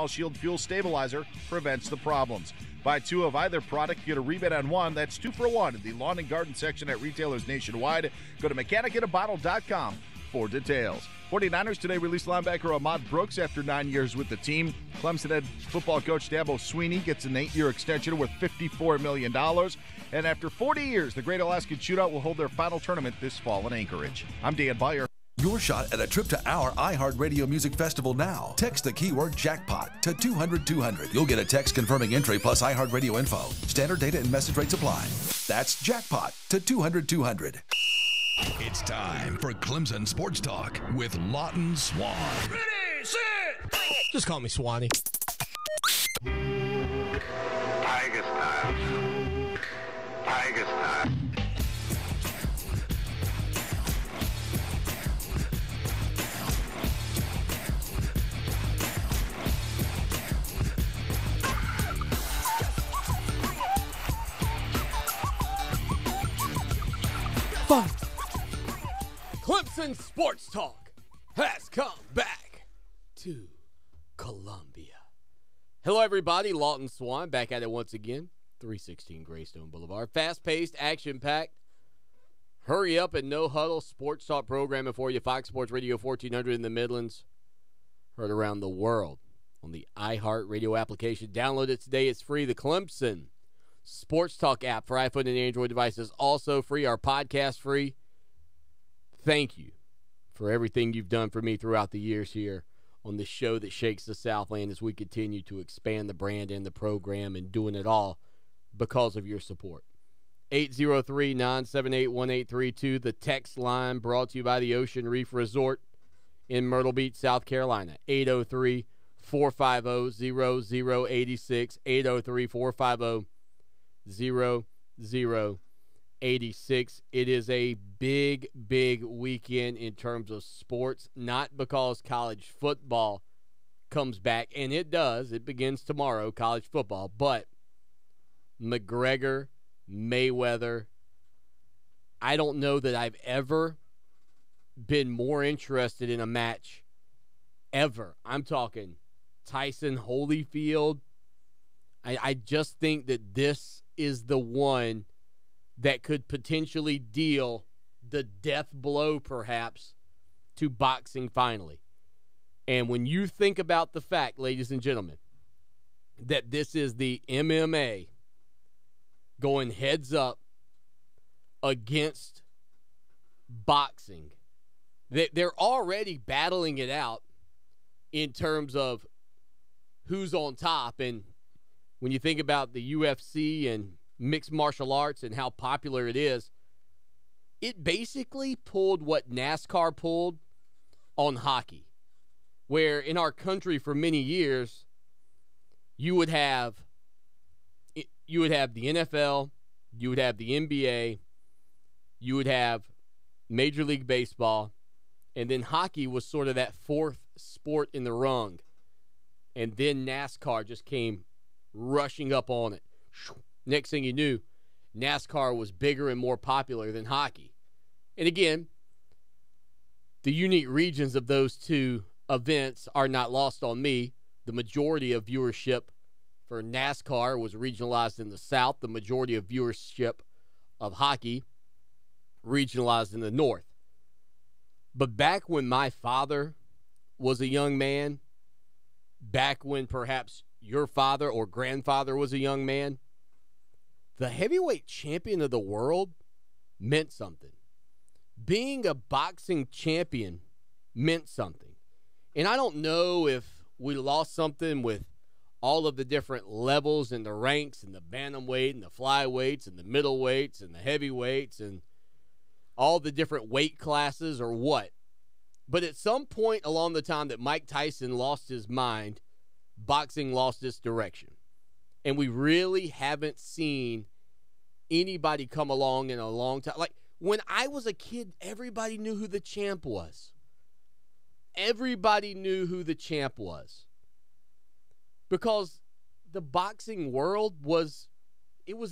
Shield Fuel Stabilizer prevents the problems. Buy 2 of either product, get a rebate on 1. That's 2 for 1 in the lawn and garden section at retailers nationwide. Go to mechanicinaBottle.com for details. 49ers today released linebacker Ahmad Brooks after 9 years with the team. Clemson head football coach Dabo Swinney gets an 8-year extension worth $54 million. And after 40 years, the Great Alaskan Shootout will hold their final tournament this fall in Anchorage. I'm Dan Beyer. Your shot at a trip to our iHeart Radio Music Festival now. Text the keyword jackpot to 200-200. You'll get a text confirming entry plus iHeart Radio info. Standard data and message rates apply. That's jackpot to 200-200. It's time for Clemson Sports Talk with Lawton Swan. Ready, set, just call me Swanee. Tiger style. Tiger style. Fun. Clemson Sports Talk has come back to Columbia. Hello, everybody. Lawton Swan back at it once again. 316 Greystone Boulevard. Fast-paced, action-packed, hurry up and no huddle sports talk programming for you. Fox Sports Radio 1400 in the Midlands. Heard around the world on the iHeart Radio application. Download it today. It's free. The Clemson Sports Talk app for iPhone and Android devices also free. Our podcast free. Thank you for everything you've done for me throughout the years here on the show that shakes the Southland as we continue to expand the brand and the program and doing it all because of your support. 803-978-1832, the text line brought to you by the Ocean Reef Resort in Myrtle Beach, South Carolina. 803-450-0086, 803-450-0086. It is a big, big weekend in terms of sports, not because college football comes back, and it does. It begins tomorrow, college football, but McGregor, Mayweather, I don't know that I've ever been more interested in a match ever. I'm talking Tyson Holyfield. I just think that this is the one that could potentially deal the death blow, perhaps, to boxing finally. And when you think about the fact, ladies and gentlemen, that this is the MMA going heads up against boxing, they're already battling it out in terms of who's on top. And when you think about the UFC and mixed martial arts and how popular it is, it basically pulled what NASCAR pulled on hockey, where in our country for many years you would have the NFL, you would have the NBA, you would have Major League Baseball, and then hockey was sort of that fourth sport in the rung. And then NASCAR just came rushing up on it. Next thing you knew, NASCAR was bigger and more popular than hockey. And again, the unique regions of those two events are not lost on me. The majority of viewership for NASCAR was regionalized in the South. The majority of viewership of hockey regionalized in the North. But back when my father was a young man, back when perhaps your father or grandfather was a young man, the heavyweight champion of the world meant something. Being a boxing champion meant something. And I don't know if we lost something with all of the different levels and the ranks and the bantamweight and the flyweights and the middleweights and the heavyweights and all the different weight classes or what. But at some point along the time that Mike Tyson lost his mind, boxing lost its direction. And we really haven't seen anybody come along in a long time. Like, when I was a kid, everybody knew who the champ was. Everybody knew who the champ was. Because the boxing world was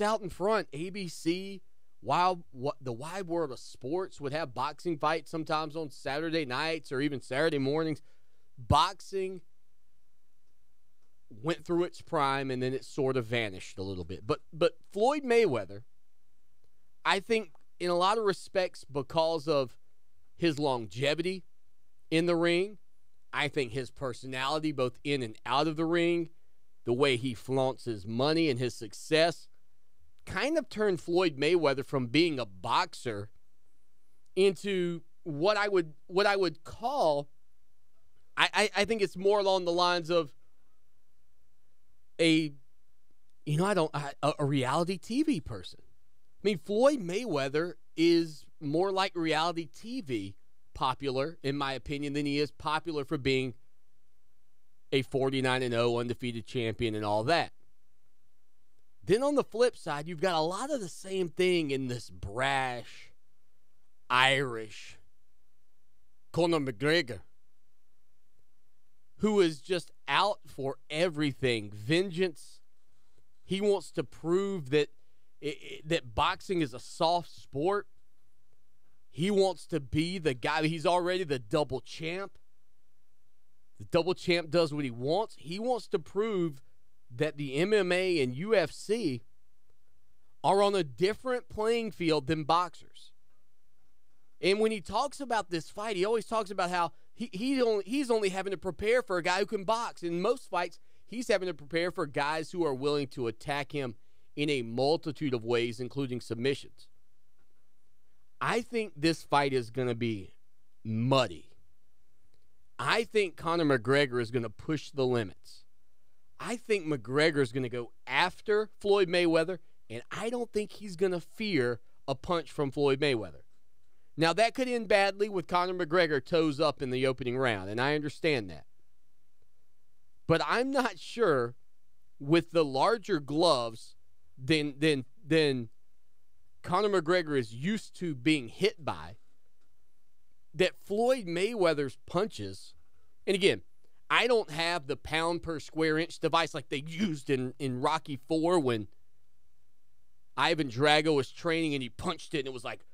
out in front. ABC, the wide world of sports would have boxing fights sometimes on Saturday nights or even Saturday mornings. Boxing went through its prime, and then it sort of vanished a little bit. But Floyd Mayweather, I think in a lot of respects, because of his longevity in the ring, I think his personality, both in and out of the ring, the way he flaunts his money and his success, kind of turned Floyd Mayweather from being a boxer into what I would call, I think it's more along the lines of a reality TV person. I mean, Floyd Mayweather is more like reality TV popular, in my opinion, than he is popular for being a 49-0 undefeated champion and all that. Then on the flip side, you've got a lot of the same thing in this brash, Irish Conor McGregor, who is just out for everything. Vengeance. He wants to prove that that boxing is a soft sport. He wants to be the guy. He's already the double champ. The double champ does what he wants. He wants to prove that the MMA and UFC are on a different playing field than boxers. And when he talks about this fight, he always talks about how he's only having to prepare for a guy who can box. In most fights, he's having to prepare for guys who are willing to attack him in a multitude of ways, including submissions. I think this fight is going to be muddy. I think Conor McGregor is going to push the limits. I think McGregor is going to go after Floyd Mayweather, and I don't think he's going to fear a punch from Floyd Mayweather. Now, that could end badly with Conor McGregor toes up in the opening round, and I understand that. But I'm not sure with the larger gloves than Conor McGregor is used to being hit by, that Floyd Mayweather's punches, and again, I don't have the pound per square inch device like they used in Rocky IV when Ivan Drago was training and he punched it and it was like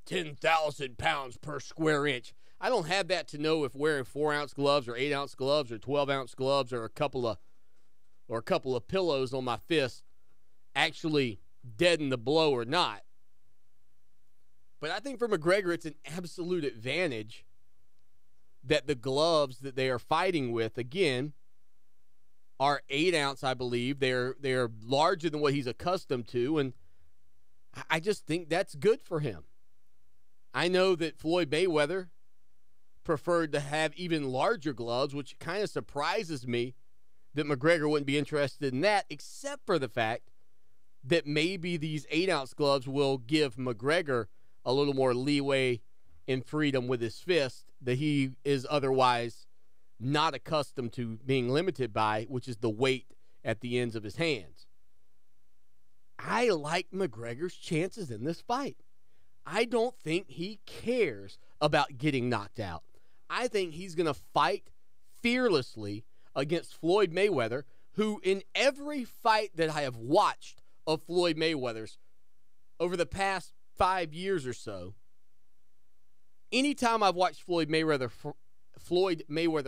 10,000 pounds per square inch. I don't have that to know if wearing 4-ounce gloves or 8-ounce gloves or 12-ounce gloves or a couple of pillows on my fist actually deaden the blow or not. But I think for McGregor, it's an absolute advantage that the gloves that they are fighting with, again, are 8-ounce, I believe. They're larger than what he's accustomed to, and I just think that's good for him. I know that Floyd Mayweather preferred to have even larger gloves, which kind of surprises me that McGregor wouldn't be interested in that, except for the fact that maybe these 8-ounce gloves will give McGregor a little more leeway and freedom with his fist that he is otherwise not accustomed to being limited by, which is the weight at the ends of his hands. I like McGregor's chances in this fight. I don't think he cares about getting knocked out. I think he's going to fight fearlessly against Floyd Mayweather, who in every fight that I have watched of Floyd Mayweather's over the past 5 years or so, anytime I've watched Floyd Mayweather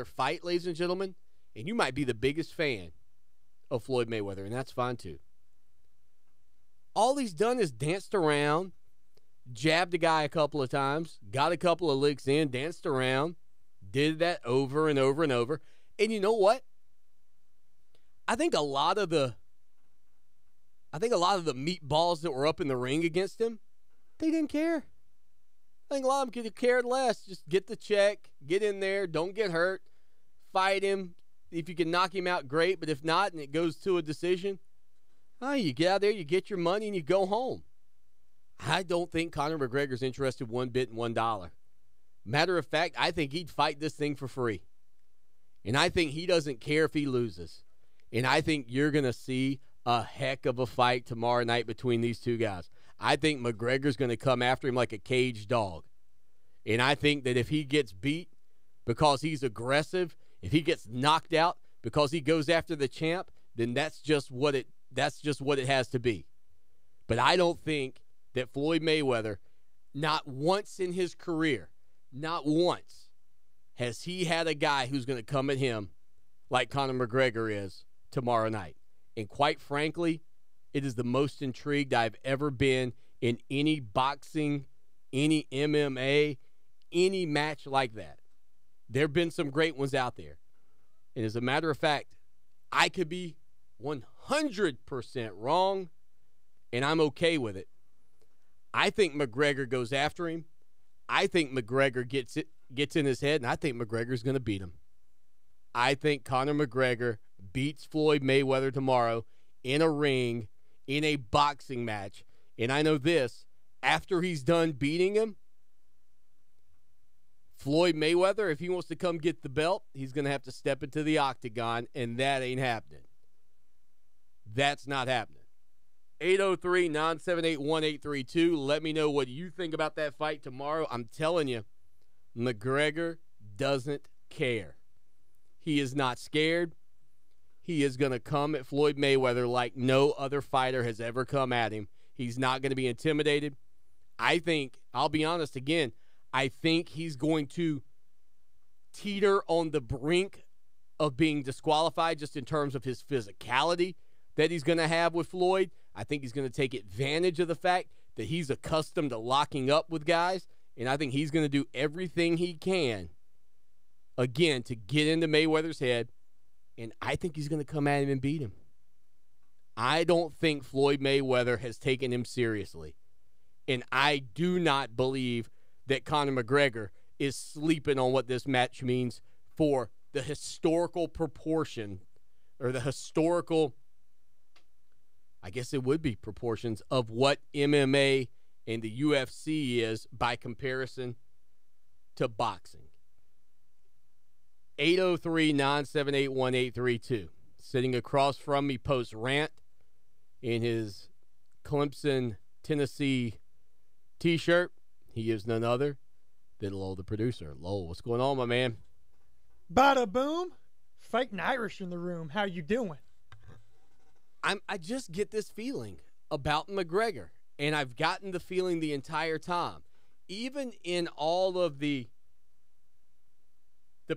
fight, ladies and gentlemen, and you might be the biggest fan of Floyd Mayweather, and that's fine too. All he's done is danced around, jabbed a guy a couple of times, got a couple of licks in, danced around, did that over and over and over. And you know what? I think a lot of the meatballs that were up in the ring against him, they didn't care. I think a lot of them could have cared less. Just get the check, get in there, don't get hurt, fight him. If you can knock him out, great. But if not, and it goes to a decision, you get out there, you get your money, and you go home. I don't think Conor McGregor's interested one bit in $1. Matter of fact, I think he'd fight this thing for free. And I think he doesn't care if he loses. And I think you're going to see a heck of a fight tomorrow night between these two guys. I think McGregor's going to come after him like a caged dog. And I think that if he gets beat because he's aggressive, if he gets knocked out because he goes after the champ, then that's just what it has to be. But I don't think that Floyd Mayweather, not once in his career, not once, has he had a guy who's going to come at him like Conor McGregor is tomorrow night. And quite frankly, it is the most intrigued I've ever been in any boxing, any MMA, any match like that. There have been some great ones out there. And as a matter of fact, I could be 100% wrong, and I'm okay with it. I think McGregor goes after him. I think McGregor gets in his head, and I think McGregor's going to beat him. I think Conor McGregor beats Floyd Mayweather tomorrow in a ring, in a boxing match. And I know this, after he's done beating him, Floyd Mayweather, if he wants to come get the belt, he's going to have to step into the octagon, and that ain't happening. That's not happening. 803-978-1832. Let me know what you think about that fight tomorrow. I'm telling you, McGregor doesn't care. He is not scared. He is going to come at Floyd Mayweather like no other fighter has ever come at him. He's not going to be intimidated. I think, I'll be honest again, I think he's going to teeter on the brink of being disqualified just in terms of his physicality that he's going to have with Floyd. I think he's going to take advantage of the fact that he's accustomed to locking up with guys, and I think he's going to do everything he can, again, to get into Mayweather's head, and I think he's going to come at him and beat him. I don't think Floyd Mayweather has taken him seriously, and I do not believe that Conor McGregor is sleeping on what this match means for the historical proportion, or the historical, I guess it would be proportions, of what MMA and the UFC is by comparison to boxing. 803-978-1832. Sitting across from me post-rant in his Clemson, Tennessee t-shirt, he is none other than Lowell, the producer. Lowell, what's going on, my man? Bada boom. Fighting Irish in the room. How you doing? I just get this feeling about McGregor, and I've gotten the feeling the entire time. Even in all of the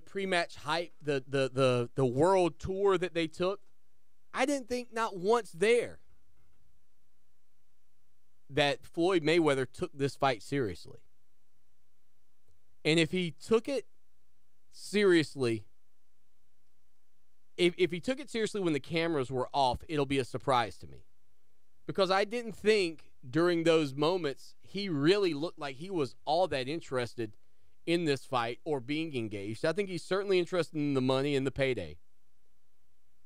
pre-match hype, the world tour that they took, I didn't think not once there that Floyd Mayweather took this fight seriously. And if he took it seriously, if he took it seriously when the cameras were off, it'll be a surprise to me. Because I didn't think during those moments he really looked like he was all that interested in this fight or being engaged. I think he's certainly interested in the money and the payday.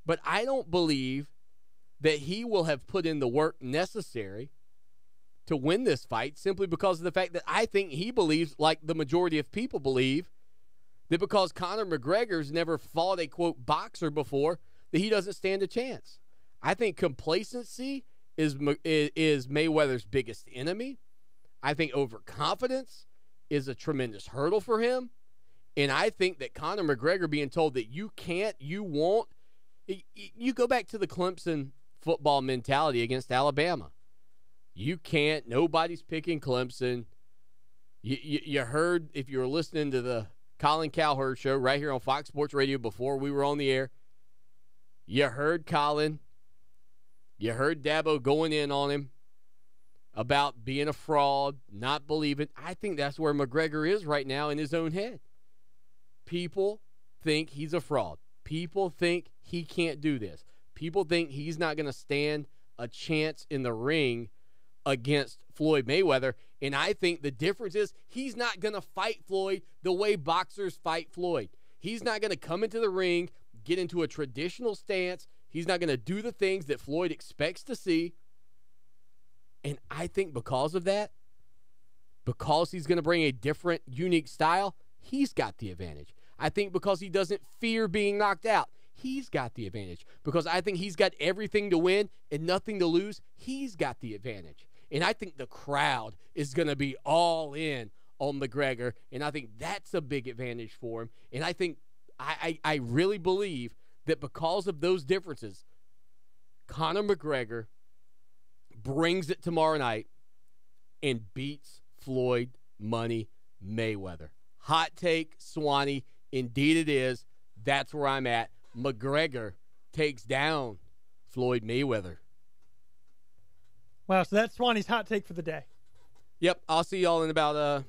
But I don't believe that he will have put in the work necessary to win this fight simply because of the fact that I think he believes, like the majority of people believe, that because Conor McGregor's never fought a, quote, boxer before, that he doesn't stand a chance. I think complacency is Mayweather's biggest enemy. I think overconfidence is a tremendous hurdle for him. And I think that Conor McGregor being told that you can't, you won't, you go back to the Clemson football mentality against Alabama. You can't, nobody's picking Clemson. You heard, if you were listening to the Colin Cowherd show right here on Fox Sports Radio before we were on the air, you heard Colin, you heard Dabo going in on him about being a fraud, not believing. I think that's where McGregor is right now in his own head. People think he's a fraud. People think he can't do this. People think he's not going to stand a chance in the ring against Floyd Mayweather. And I think the difference is he's not going to fight Floyd the way boxers fight Floyd. He's not going to come into the ring, get into a traditional stance. He's not going to do the things that Floyd expects to see. And I think because of that, because he's going to bring a different, unique style, he's got the advantage. I think because he doesn't fear being knocked out, he's got the advantage. Because I think he's got everything to win and nothing to lose, he's got the advantage. And I think the crowd is going to be all in on McGregor, and I think that's a big advantage for him. And I think, I really believe that because of those differences, Conor McGregor brings it tomorrow night and beats Floyd Money Mayweather. Hot take, Swanee. Indeed it is. That's where I'm at. McGregor takes down Floyd Mayweather. Wow, so that's Swanee's hot take for the day. Yep, I'll see y'all in about an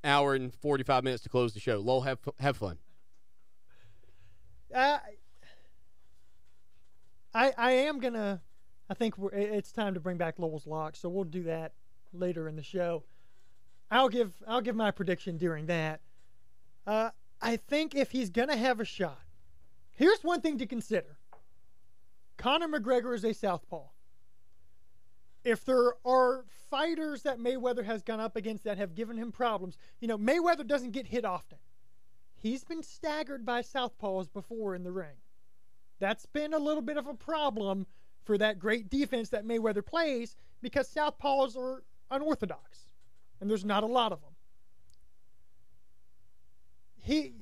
hour and 45 minutes to close the show. Lowell, have fun. I am going to, I think it's time to bring back Lowell's Lock, so we'll do that later in the show. I'll give my prediction during that. I think if he's going to have a shot, here's one thing to consider. Conor McGregor is a southpaw. If there are fighters that Mayweather has gone up against that have given him problems, Mayweather doesn't get hit often. He's been staggered by southpaws before in the ring. That's been a little bit of a problem for that great defense that Mayweather plays because southpaws are unorthodox, and there's not a lot of them.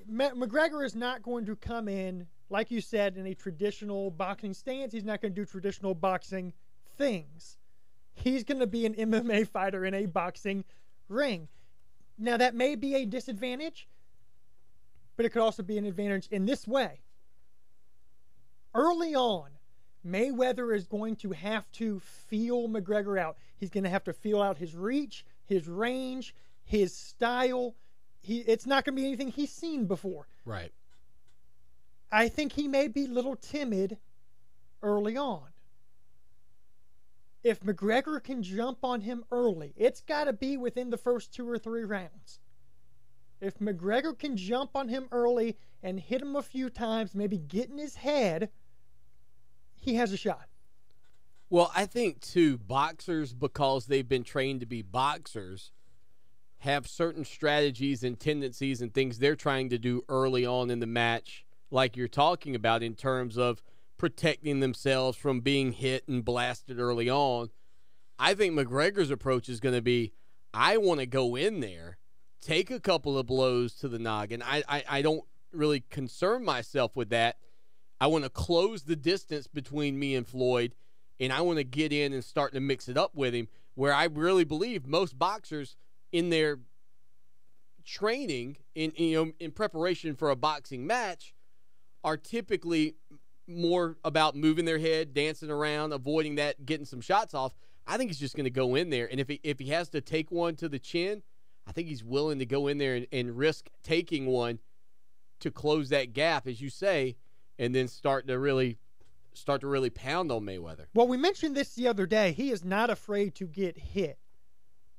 McGregor is not going to come in, like you said, in a traditional boxing stance. He's not going to do traditional boxing things. He's going to be an MMA fighter in a boxing ring. Now, that may be a disadvantage, but it could also be an advantage in this way. Early on, Mayweather is going to have to feel McGregor out. He's going to have to feel out his reach, his range, his style. It's not going to be anything he's seen before. Right. I think he may be a little timid early on. If McGregor can jump on him early, it's got to be within the first 2 or 3 rounds. If McGregor can jump on him early and hit him a few times, maybe get in his head, he has a shot. Well, I think, too, boxers, because they've been trained to be boxers, have certain strategies and tendencies and things they're trying to do early on in the match, like you're talking about, in terms of protecting themselves from being hit and blasted early on. I think McGregor's approach is going to be, I want to go in there, take a couple of blows to the noggin. I don't really concern myself with that. I want to close the distance between me and Floyd, and I want to get in and start to mix it up with him, where I really believe most boxers in their training, in preparation for a boxing match, are typically more about moving their head, dancing around, avoiding that, getting some shots off. I think he's just going to go in there, and if he has to take one to the chin, I think he's willing to go in there and risk taking one to close that gap, as you say, and then start to really pound on Mayweather. Well, we mentioned this the other day. He is not afraid to get hit.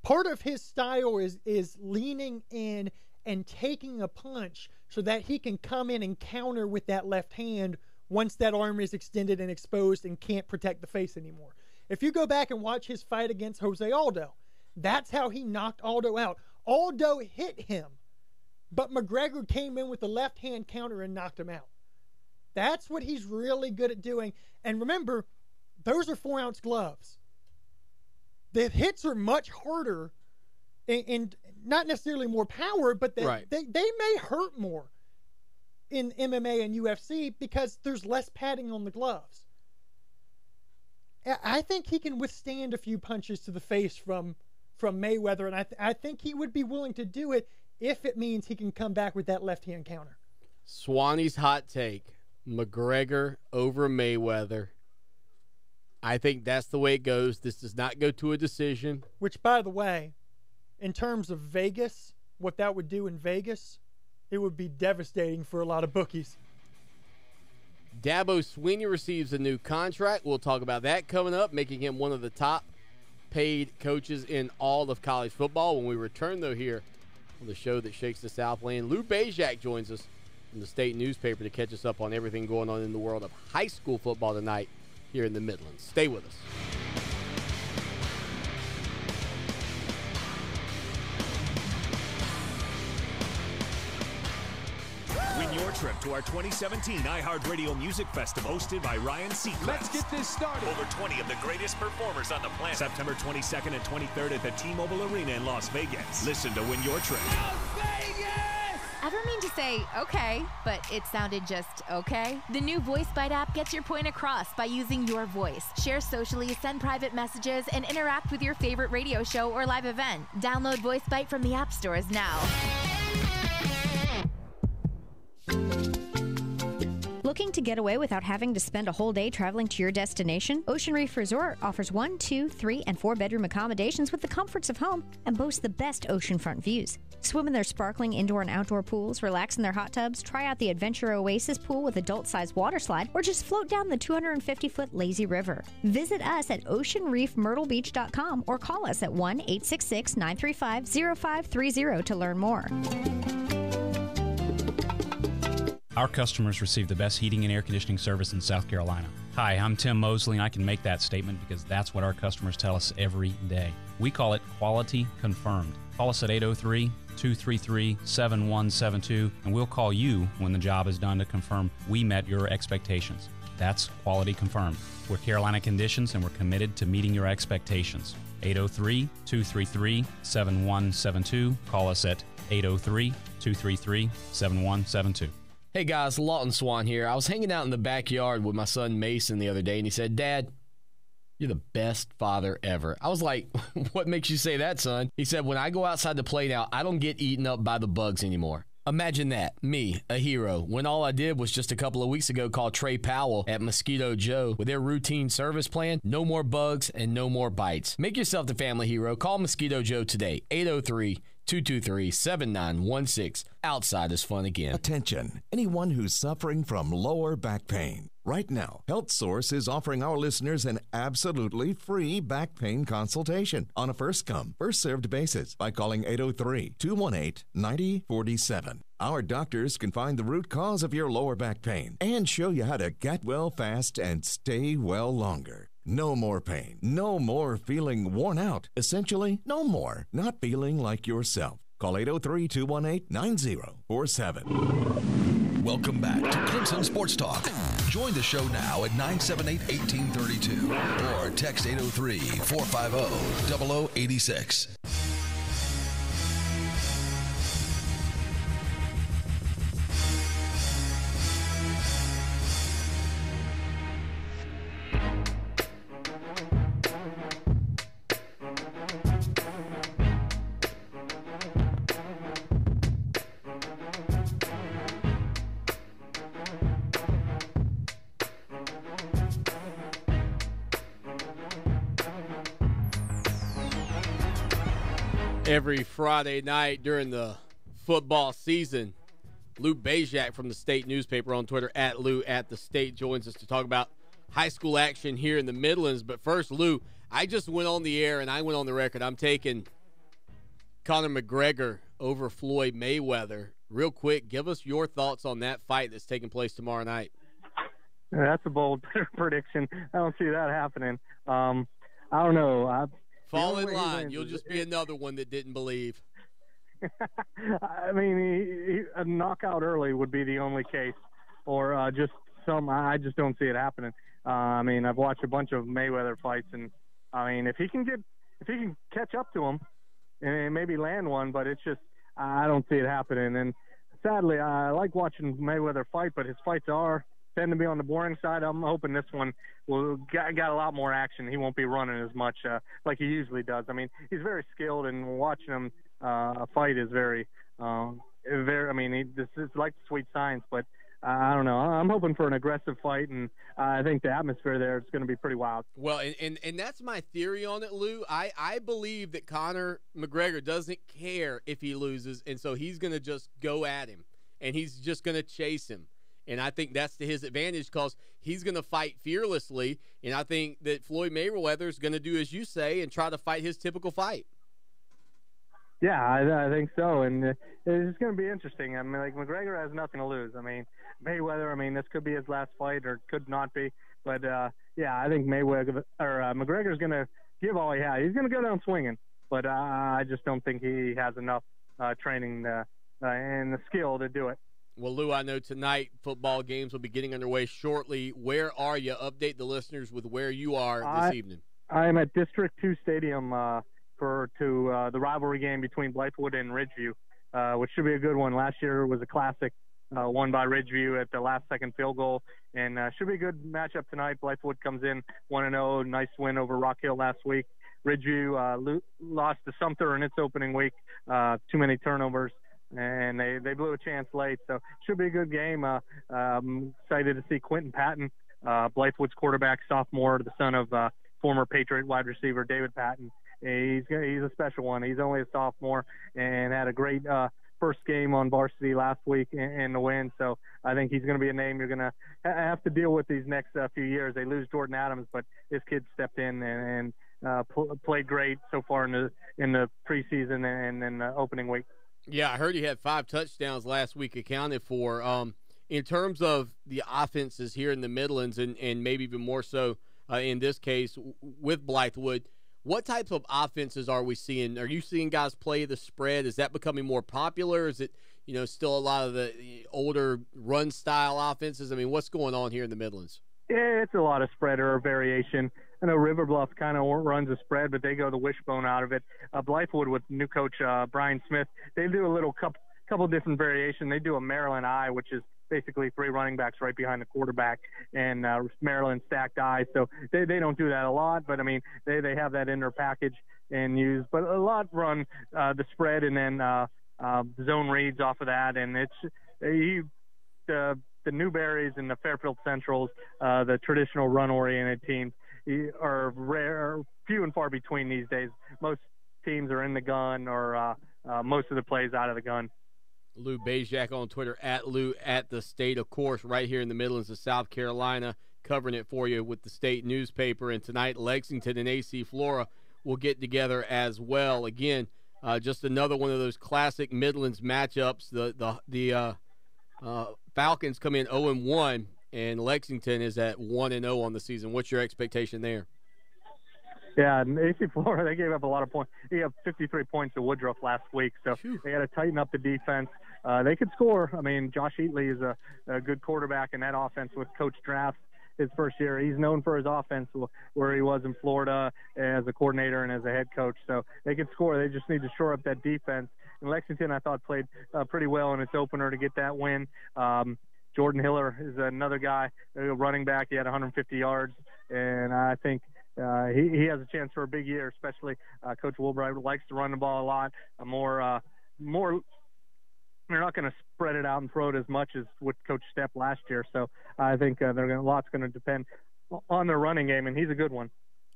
Part of his style is leaning in and taking a punch so that he can come in and counter with that left hand once that arm is extended and exposed and can't protect the face anymore. If you go back and watch his fight against Jose Aldo, that's how he knocked Aldo out. Aldo hit him, but McGregor came in with the left hand counter and knocked him out. That's what he's really good at doing. And remember, those are 4-ounce gloves. The hits are much harder and not necessarily more power, but they may hurt more in MMA and UFC because there's less padding on the gloves. I think he can withstand a few punches to the face from Mayweather, and I think he would be willing to do it if it means he can come back with that left-hand counter. Swanee's hot take, McGregor over Mayweather. I think that's the way it goes. This does not go to a decision. Which, by the way, in terms of Vegas, what that would do in Vegas, it would be devastating for a lot of bookies. Dabo Swinney receives a new contract. We'll talk about that coming up, making him one of the top paid coaches in all of college football. When we return, though, here on the show that shakes the Southland, Lou Bezjak joins us from the state newspaper to catch us up on everything going on in the world of high school football tonight here in the Midlands. Stay with us. Win your trip to our 2017 iHeart Radio Music Festival, hosted by Ryan Seacrest. Let's get this started. Over 20 of the greatest performers on the planet. September 22nd and 23rd at the T-Mobile Arena in Las Vegas. Listen to Win Your Trip. Las Vegas! Ever mean to say, okay, but it sounded just okay? The new Voice Bite app gets your point across by using your voice. Share socially, send private messages, and interact with your favorite radio show or live event. Download Voice Bite from the app stores now. Looking to get away without having to spend a whole day traveling to your destination? Ocean Reef Resort offers 1, 2, 3, and 4-bedroom accommodations with the comforts of home and boasts the best oceanfront views. Swim in their sparkling indoor and outdoor pools, relax in their hot tubs, try out the Adventure Oasis pool with adult-sized water slide, or just float down the 250-foot lazy river. Visit us at oceanreefmyrtlebeach.com or call us at 1-866-935-0530 to learn more. Our customers receive the best heating and air conditioning service in South Carolina. Hi, I'm Tim Mosley, and I can make that statement because that's what our customers tell us every day. We call it quality confirmed. Call us at 803-233-7172, and we'll call you when the job is done to confirm we met your expectations. That's quality confirmed. We're Carolina Conditions, and we're committed to meeting your expectations. 803-233-7172. Call us at 803-233-7172. Hey guys, Lawton Swan here. I was hanging out in the backyard with my son Mason the other day, and he said, "Dad, you're the best father ever." I was like, "What makes you say that, son?" He said, "When I go outside to play now, I don't get eaten up by the bugs anymore." Imagine that, me, a hero, when all I did was just a couple of weeks ago call Trey Powell at Mosquito Joe with their routine service plan. No more bugs and no more bites. Make yourself the family hero. Call Mosquito Joe today, 803-223-7916. Outside is fun again. Attention, anyone who's suffering from lower back pain. Right now, HealthSource is offering our listeners an absolutely free back pain consultation on a first-come, first-served basis by calling 803-218-9047. Our doctors can find the root cause of your lower back pain and show you how to get well fast and stay well longer. No more pain. No more feeling worn out. Essentially, no more not feeling like yourself. Call 803-218-9047. Welcome back to Clemson Sports Talk. Join the show now at 978-1832 or text 803-450-0086. Every Friday night during the football season, Lou Bajak from the State newspaper on Twitter, at Lou at the State, joins us to talk about high school action here in the Midlands. But first, Lou, I just went on the air and I went on the record. I'm taking Conor McGregor over Floyd Mayweather. Real quick, give us your thoughts on that fight that's taking place tomorrow night. That's a bold prediction. I don't see that happening. I don't know. Fall in line. You'll just be another one that didn't believe. I mean, a knockout early would be the only case, or just some. I just don't see it happening. I mean, I've watched a bunch of Mayweather fights, and I mean, if he can catch up to him, and maybe land one, but it's just I don't see it happening. And sadly, I like watching Mayweather fight, but his fights tend to be on the boring side. I'm hoping this one will got a lot more action. He won't be running as much like he usually does. I mean, he's very skilled, and watching him fight is very. I mean, this is like sweet science, but I don't know. I'm hoping for an aggressive fight, and I think the atmosphere there is going to be pretty wild. Well, and that's my theory on it, Lou. I believe that Conor McGregor doesn't care if he loses, and so he's going to just go at him, and he's just going to chase him. And I think that's to his advantage because he's going to fight fearlessly. And I think that Floyd Mayweather is going to do as you say and try to fight his typical fight. Yeah, I think so. And it's going to be interesting. I mean, like, McGregor has nothing to lose. I mean, Mayweather, I mean, this could be his last fight or could not be. But, yeah, I think McGregor's going to give all he has. He's going to go down swinging. But I just don't think he has enough training and the skill to do it. Well, Lou, I know tonight football games will be getting underway shortly. Where are you? Update the listeners with where you are this evening. I'm at District 2 Stadium to the rivalry game between Blythewood and Ridgeview, which should be a good one. Last year was a classic, won by Ridgeview at the last-second field goal, and should be a good matchup tonight. Blythewood comes in 1-0, nice win over Rock Hill last week. Ridgeview lost to Sumter in its opening week, too many turnovers. and they blew a chance late. So should be a good game. I'm excited to see Quentin Patton, Blythewood's quarterback, sophomore, the son of former Patriot wide receiver David Patton. He's a special one. He's only a sophomore and had a great first game on varsity last week in the win. So I think he's going to be a name you're going to have to deal with these next few years. They lose Jordan Adams, but this kid stepped in and played great so far in the preseason and in the opening week. Yeah, I heard he had 5 touchdowns last week accounted for. In terms of the offenses here in the Midlands and maybe even more so in this case with Blythewood, what types of offenses are we seeing? Are you seeing guys play the spread? Is that becoming more popular? Is it, still a lot of the older run-style offenses? I mean, what's going on here in the Midlands? Yeah, it's a lot of spread or variation. I know River Bluff kind of runs a spread, but they go the wishbone out of it. Blythewood with new coach Brian Smith, they do a little couple different variations. They do a Maryland eye, which is basically 3 running backs right behind the quarterback, and Maryland stacked eye. So they don't do that a lot, but I mean they have that in their package and use. But a lot run the spread and then zone reads off of that, and it's the Newberries and the Fairfield Centrals, the traditional run-oriented teams, are rare, few and far between these days. Most teams are in the gun or most of the plays out of the gun. Lou Bezjak on Twitter, @Lou at the State, of course, right here in the Midlands of South Carolina, covering it for you with the State newspaper. And tonight, Lexington and AC Flora will get together as well. Again, just another one of those classic Midlands matchups. The Falcons come in 0-1, and Lexington is at 1-0 on the season. What's your expectation there? Yeah, and AC Flora, they gave up a lot of points. They have 53 points to Woodruff last week, so they got to tighten up the defense. They could score. I mean, Josh Eatley is a good quarterback in that offense with Coach Draft his first year. He's known for his offense where he was in Florida as a coordinator and as a head coach. So they could score. They just need to shore up that defense. And Lexington, I thought, played pretty well in its opener to get that win. Jordan Hiller is another guy, a running back. He had 150 yards, and I think he has a chance for a big year, especially Coach Wilbright likes to run the ball a lot. More. They're not going to spread it out and throw it as much as with Coach Stepp last year. So I think a lot's going to depend on their running game, and he's a good one.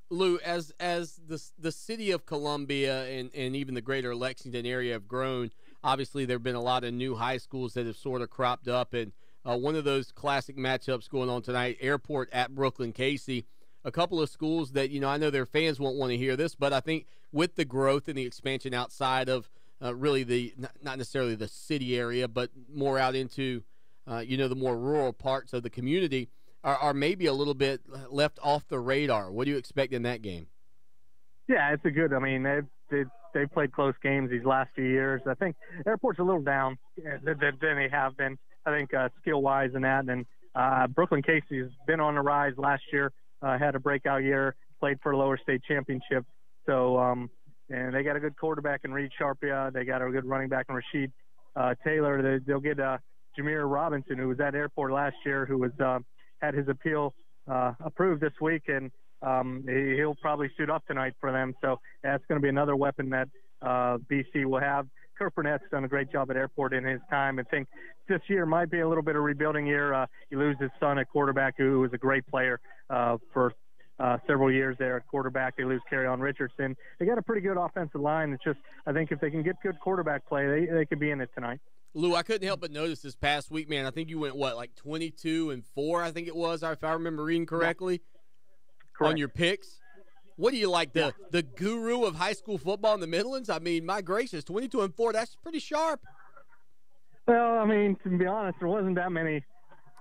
Lou, as the city of Columbia and even the greater Lexington area have grown, obviously there have been a lot of new high schools that have sort of cropped up, and one of those classic matchups going on tonight, Airport at Brooklyn Casey. A couple of schools that, I know their fans won't want to hear this, but I think with the growth and the expansion outside of really not necessarily the city area, but more out into, the more rural parts of the community are maybe a little bit left off the radar. What do you expect in that game? Yeah, it's they've played close games these last few years. I think Airport's a little down than they have been, I think, skill-wise and that. And Brooklyn Casey's been on the rise last year, had a breakout year, played for a lower state championship. So, and they got a good quarterback in Reed Sharpia. They got a good running back in Rasheed Taylor. They'll get Jameer Robinson, who was at Airport last year, who was had his appeal approved this week, and he'll probably suit up tonight for them. So that's going to be another weapon that BC will have. Kurt Burnett's done a great job at Airport in his time. I think this year might be a little bit of rebuilding year. He loses his son at quarterback, who was a great player for several years there at quarterback. They lose Kerryon Richardson. They got a pretty good offensive line. It's just, I think if they can get good quarterback play, they could be in it tonight. Lou, I couldn't help but notice this past week, man, I think you went, 22-4, I think it was, if I remember reading correctly, on your picks. What do you like, the guru of high school football in the Midlands? I mean, my gracious, 22-4, that's pretty sharp. Well, I mean, to be honest, there wasn't that many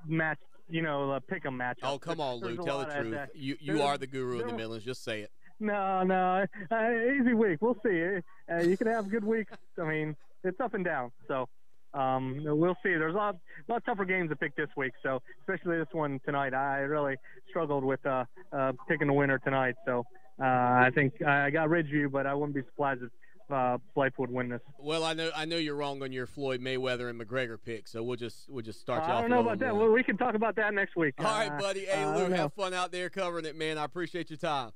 pick-em matchups. Oh, come on, Lou, tell the truth. You are the guru in the Midlands, just say it. No, easy week. We'll see. You can have good weeks. I mean, it's up and down, so we'll see. There's a lot tougher games to pick this week, so especially this one tonight. I really struggled with picking the winner tonight, so I think I got Ridgeview, but I wouldn't be surprised if Blythe would win this. Well, I know you're wrong on your Floyd Mayweather and McGregor pick, so we'll just start you off. I don't know about that. Well, we can talk about that next week. All right, buddy. Hey, Lou, have fun out there covering it, man. I appreciate your time.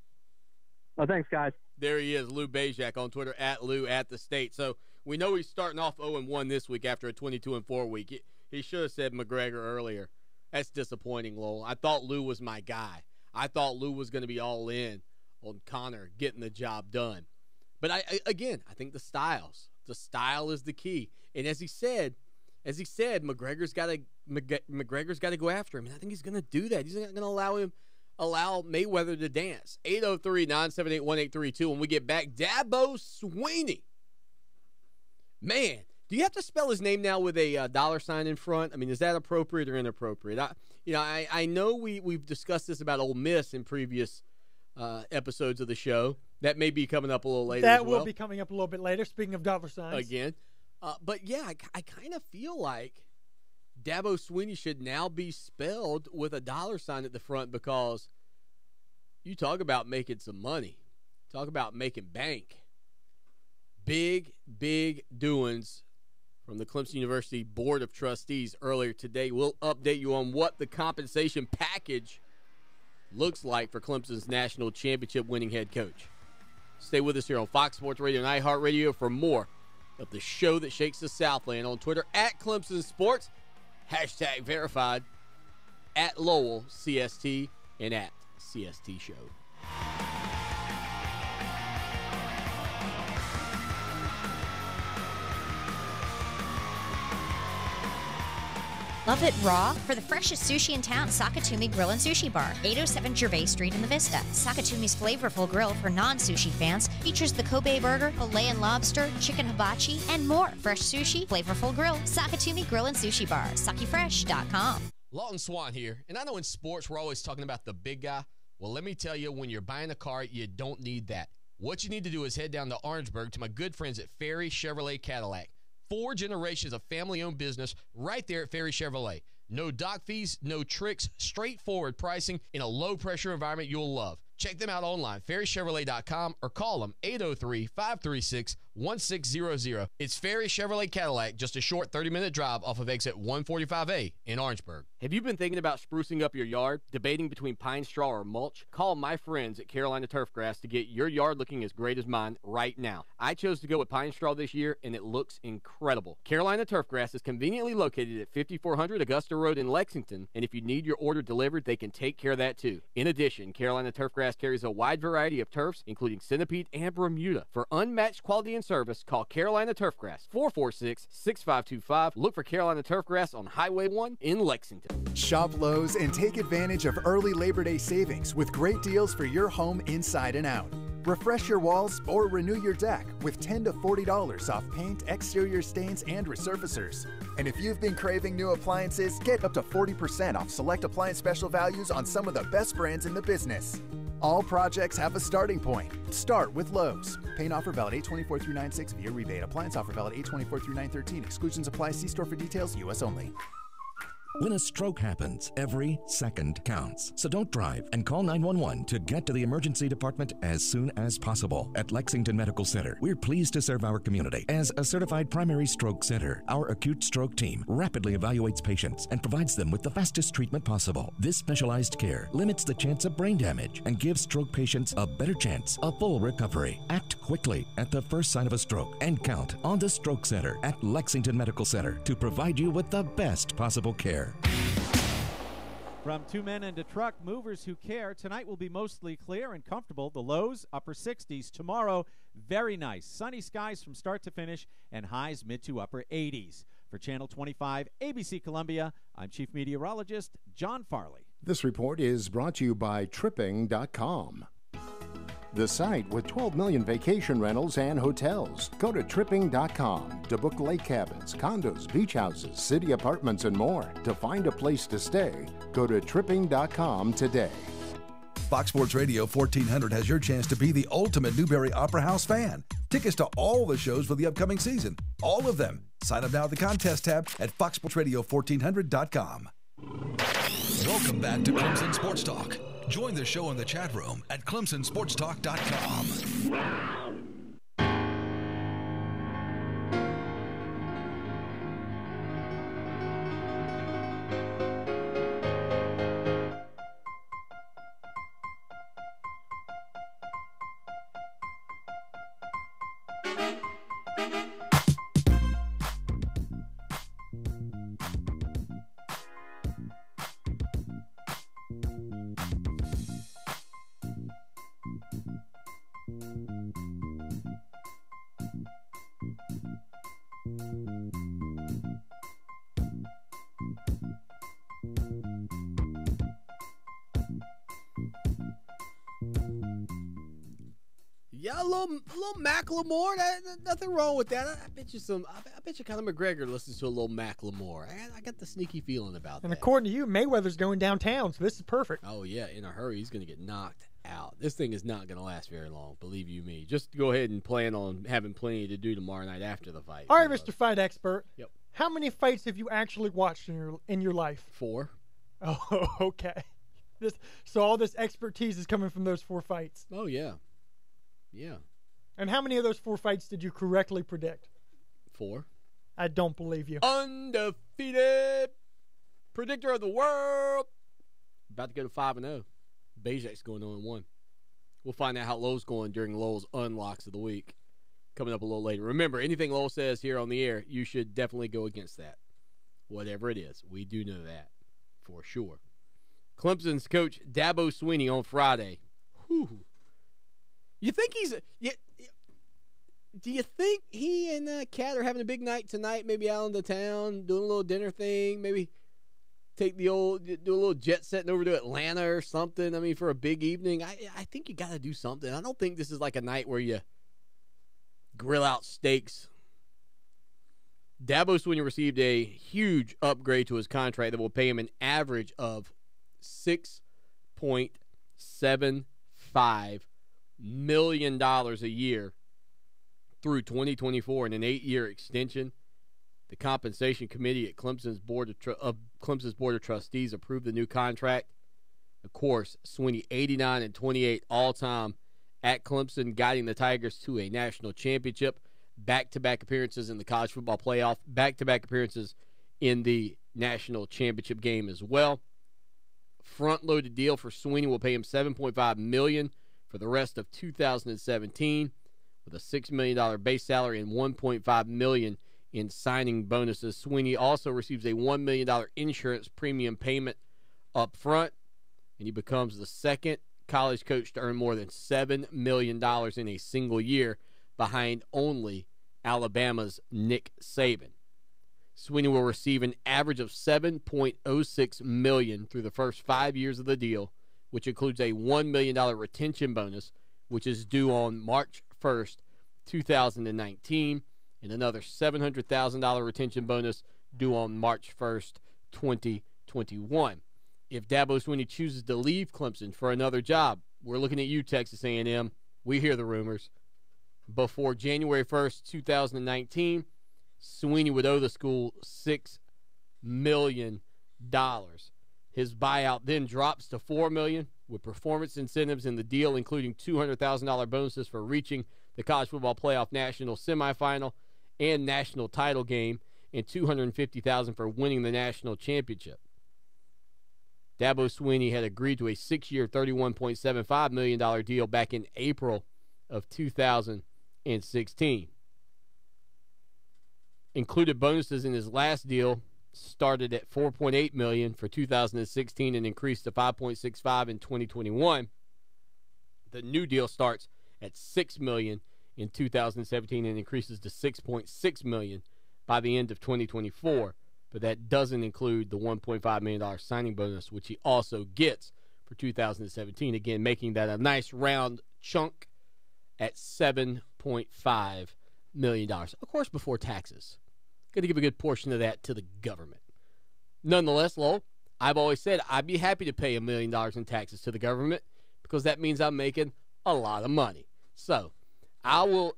Oh, thanks, guys. There he is, Lou Bezjak on Twitter, @Lou at the State. So We know he's starting off 0-1 this week after a 22-4 week. He should have said McGregor earlier. That's disappointing, Lowell. I thought Lou was my guy. I thought Lou was going to be all in on Conor getting the job done. But I think the style is the key. And as he said, McGregor's got to go after him. And I think he's going to do that. He's not going to allow Mayweather to dance. 803-978-1832. When we get back, Dabo Swinney. Man, do you have to spell his name now with a $sign in front? I mean, is that appropriate or inappropriate? I know we've discussed this about Ole Miss in previous episodes of the show. That may be coming up a little later. That will be coming up a little bit later. Speaking of $signs again, but yeah, I kind of feel like Dabo Swinney should now be spelled with a $sign at the front, because you talk about making some money, talk about making bank. Big doings from the Clemson University Board of Trustees earlier today. We'll update you on what the compensation package looks like for Clemson's national championship winning head coach. Stay with us here on Fox Sports Radio and iHeart Radio for more of the show that shakes the Southland. On Twitter at Clemson Sports, #verified, at Lowell CST, and at CST Show. Love it raw? For the freshest sushi in town, Sakatumi Grill and Sushi Bar, 807 Gervais Street in the Vista. Sakatumi's flavorful grill for non-sushi fans features the Kobe burger, filet and lobster, chicken hibachi, and more. Fresh sushi, flavorful grill, Sakatumi Grill and Sushi Bar, sakifresh.com. Lawton Swan here, and I know in sports we're always talking about the big guy. Well, let me tell you, when you're buying a car, you don't need that. What you need to do is head down to Orangeburg to my good friends at Ferry Chevrolet Cadillac. 4 generations of family-owned business right there at Ferry Chevrolet. No dock fees, no tricks, straightforward pricing in a low-pressure environment you'll love. Check them out online, ferrychevrolet.com, or call them 803-536-1600. It's Ferry Chevrolet Cadillac, just a short 30-minute drive off of exit 145A in Orangeburg. Have you been thinking about sprucing up your yard, debating between pine straw or mulch? Call my friends at Carolina Turfgrass to get your yard looking as great as mine right now. I chose to go with pine straw this year, and it looks incredible. Carolina Turfgrass is conveniently located at 5400 Augusta Road in Lexington, and if you need your order delivered, they can take care of that too. In addition, Carolina Turfgrass carries a wide variety of turfs, including Centipede and Bermuda. For unmatched quality and service, call Carolina Turfgrass, 446-6525. Look for Carolina Turfgrass on Highway 1 in Lexington. Shop Lowe's and take advantage of early Labor Day savings with great deals for your home inside and out. Refresh your walls or renew your deck with $10 to $40 off paint, exterior stains, and resurfacers. And if you've been craving new appliances, get up to 40% off select appliance special values on some of the best brands in the business. All projects have a starting point. Start with Lowe's. Paint offer valid 8/24 through 9/6 via rebate. Appliance offer valid 8/24 through 9/13. Exclusions apply. See store for details. U.S. only. When a stroke happens, every second counts. So don't drive and call 911 to get to the emergency department as soon as possible. At Lexington Medical Center, we're pleased to serve our community. As a certified primary stroke center, our acute stroke team rapidly evaluates patients and provides them with the fastest treatment possible. This specialized care limits the chance of brain damage and gives stroke patients a better chance of full recovery. Act quickly at the first sign of a stroke and count on the Stroke Center at Lexington Medical Center to provide you with the best possible care. From Two Men and a Truck, movers who care. Tonight will be mostly clear and comfortable. The lows, upper 60s. Tomorrow, very nice. Sunny skies from start to finish and highs mid to upper 80s. For Channel 25, ABC Columbia, I'm Chief Meteorologist John Farley. This report is brought to you by Tripping.com. The site with 12 million vacation rentals and hotels. Go to Tripping.com to book lake cabins, condos, beach houses, city apartments, and more. To find a place to stay, go to Tripping.com today. Fox Sports Radio 1400 has your chance to be the ultimate Newberry Opera House fan. Tickets to all the shows for the upcoming season. All of them. Sign up now at the contest tab at foxsportsradio1400.com. Welcome back to Clemson Sports Talk. Join the show in the chat room at clemsonsportstalk.com. Yeah, a little Macklemore. Nothing wrong with that. I bet you Conor McGregor listens to a little Macklemore. I got the sneaky feeling about that. And according to you, Mayweather's going downtown, so this is perfect. Oh, yeah, in a hurry. He's going to get knocked out. This thing is not going to last very long, believe you me. Just go ahead and plan on having plenty to do tomorrow night after the fight. All right, Mr. Fight Expert. Yep. How many fights have you actually watched in your life? 4. Oh, okay. So all this expertise is coming from those 4 fights. Oh, yeah. Yeah. And how many of those 4 fights did you correctly predict? 4. I don't believe you. Undefeated predictor of the world. About to go to 5-0. Bajek's going 0-1. We'll find out how Lowell's going during Lowell's unlocks of the week. Coming up a little later. Remember, anything Lowell says here on the air, you should definitely go against that. Whatever it is. We do know that for sure. Clemson's coach Dabo Swinney on Friday. Whew. You think do you think he and Kat are having a big night tonight? Maybe out in the town, doing a little dinner thing, maybe do a little jet setting over to Atlanta or something. I mean, for a big evening. I think you got to do something. I don't think this is like a night where you grill out steaks. Dabo Swinney received a huge upgrade to his contract that will pay him an average of $6.75 million a year through 2024 in an 8-year extension. The compensation committee at Clemson's board of trustees approved the new contract. Of course, Swinney 89-28 all-time at Clemson, guiding the Tigers to a national championship, back-to-back appearances in the college football playoff, back-to-back appearances in the national championship game as well. Front-loaded deal for Swinney will pay him $7.5 million for the rest of 2017, with a $6 million base salary and $1.5 million in signing bonuses. Swinney also receives a $1 million insurance premium payment up front, and he becomes the second college coach to earn more than $7 million in a single year, behind only Alabama's Nick Saban. Swinney will receive an average of $7.06 million through the first 5 years of the deal, which includes a $1 million retention bonus, which is due on March 1st, 2019, and another $700,000 retention bonus due on March 1st, 2021. If Dabo Swinney chooses to leave Clemson for another job, we're looking at you, Texas A&M. We hear the rumors. Before January 1st, 2019, Swinney would owe the school $6 million. His buyout then drops to $4 million, with performance incentives in the deal, including $200,000 bonuses for reaching the college football playoff national semifinal and national title game, and $250,000 for winning the national championship. Dabo Swinney had agreed to a 6-year, $31.75 million deal back in April of 2016. Included bonuses in his last deal started at $4.8 million for 2016 and increased to $5.65 in 2021. The new deal starts at $6 million in 2017 and increases to $6.6 million by the end of 2024. But that doesn't include the $1.5 million signing bonus, which he also gets for 2017, again, making that a nice round chunk at $7.5 million. Of course, before taxes. Got to give a good portion of that to the government. Nonetheless, Lowell, I've always said I'd be happy to pay $1 million in taxes to the government because that means I'm making a lot of money. So, I'll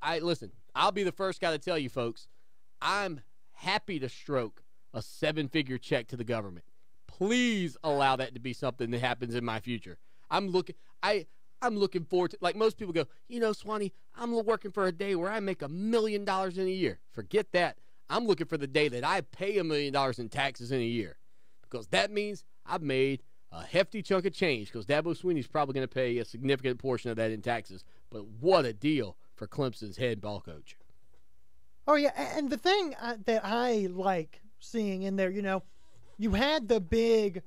be the first guy to tell you folks, I'm happy to stroke a 7-figure check to the government. Please allow that to be something that happens in my future. I'm looking forward to, like most people go, Swanee, I'm working for a day where I make $1 million in a year. Forget that. I'm looking for the day that I pay $1 million in taxes in a year, because that means I've made a hefty chunk of change, because Dabo Swinney's probably going to pay a significant portion of that in taxes. But what a deal for Clemson's head ball coach. Oh, yeah, and the thing that I like seeing in there, you had the big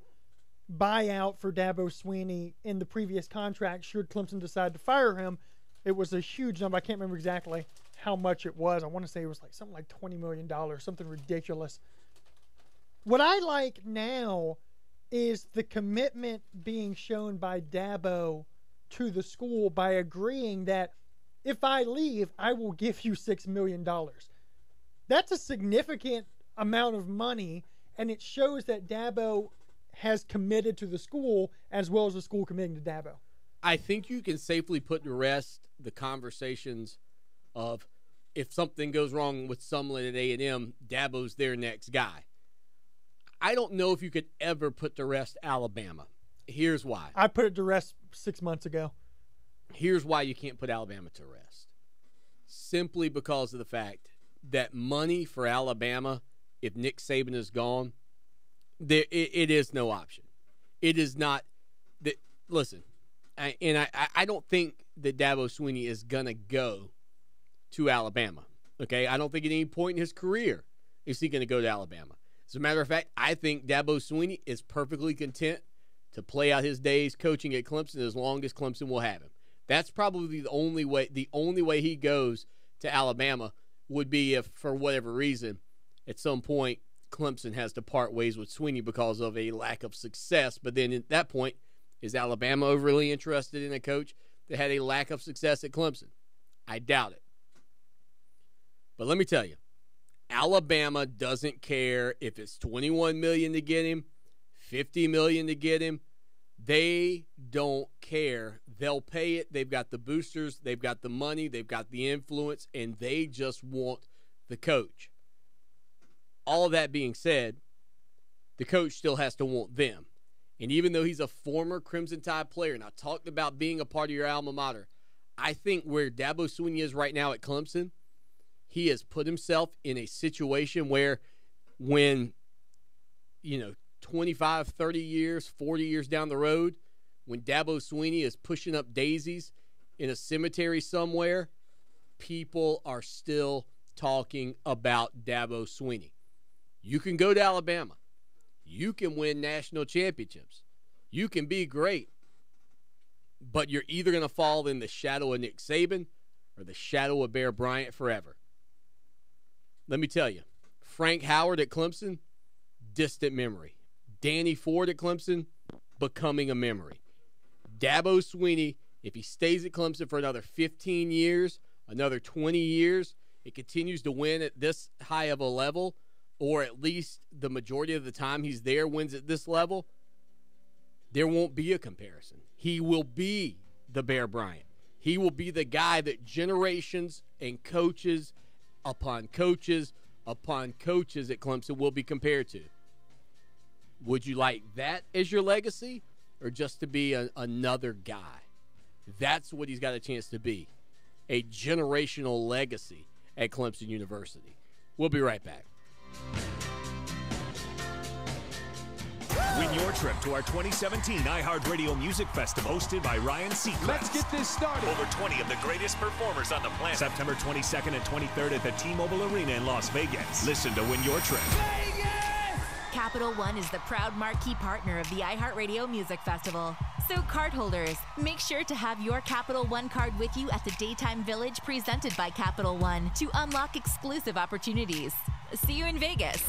buyout for Dabo Swinney in the previous contract should Clemson decide to fire him. It was a huge number. I can't remember exactly how much it was. I want to say it was something like $20 million, something ridiculous. What I like now is the commitment being shown by Dabo to the school by agreeing that if I leave, I will give you $6 million. That's a significant amount of money, and it shows that Dabo has committed to the school as well as the school committing to Dabo. I think you can safely put to rest the conversations of if something goes wrong with Sumlin at A&M, Dabo's their next guy. I don't know if you could ever put to rest Alabama. Here's why. I put it to rest 6 months ago. Here's why you can't put Alabama to rest. Simply because of the fact that money for Alabama, if Nick Saban is gone, it is no option. It is not. Listen, I don't think that Dabo Swinney is going to go to Alabama. Okay? I don't think at any point in his career is he going to go to Alabama. As a matter of fact, I think Dabo Swinney is perfectly content to play out his days coaching at Clemson as long as Clemson will have him. That's probably the only way. The only way he goes to Alabama would be if, for whatever reason, at some point Clemson has to part ways with Swinney because of a lack of success. But then at that point, is Alabama overly interested in a coach that had a lack of success at Clemson? I doubt it. But let me tell you, Alabama doesn't care if it's $21 million to get him, $50 million to get him. They don't care. They'll pay it. They've got the boosters. They've got the money. They've got the influence, and they just want the coach. All of that being said, the coach still has to want them. And even though he's a former Crimson Tide player, and I talked about being a part of your alma mater, I think where Dabo Swinney is right now at Clemson, he has put himself in a situation where when, 25, 30 years, 40 years down the road, when Dabo Swinney is pushing up daisies in a cemetery somewhere, people are still talking about Dabo Swinney. You can go to Alabama. You can win national championships. You can be great. But you're either going to fall in the shadow of Nick Saban or the shadow of Bear Bryant forever. Let me tell you, Frank Howard at Clemson, distant memory. Danny Ford at Clemson, becoming a memory. Dabo Swinney, if he stays at Clemson for another 15 years, another 20 years, it continues to win at this high of a level, or at least the majority of the time he's there wins at this level, there won't be a comparison. He will be the Bear Bryant. He will be the guy that generations and coaches upon coaches upon coaches at Clemson will be compared to. Would you like that as your legacy, or just to be another guy? That's what he's got a chance to be, a generational legacy at Clemson University. We'll be right back. Win your trip to our 2017 iHeart Radio Music Festival, hosted by Ryan Seacrest. Let's get this started. Over 20 of the greatest performers on the planet. September 22nd and 23rd at the T-Mobile Arena in Las Vegas. Listen to Win Your Trip. Vegas! Capital One is the proud marquee partner of the iHeart Radio Music Festival. So cardholders, make sure to have your Capital One card with you at the Daytime Village presented by Capital One to unlock exclusive opportunities. See you in Vegas.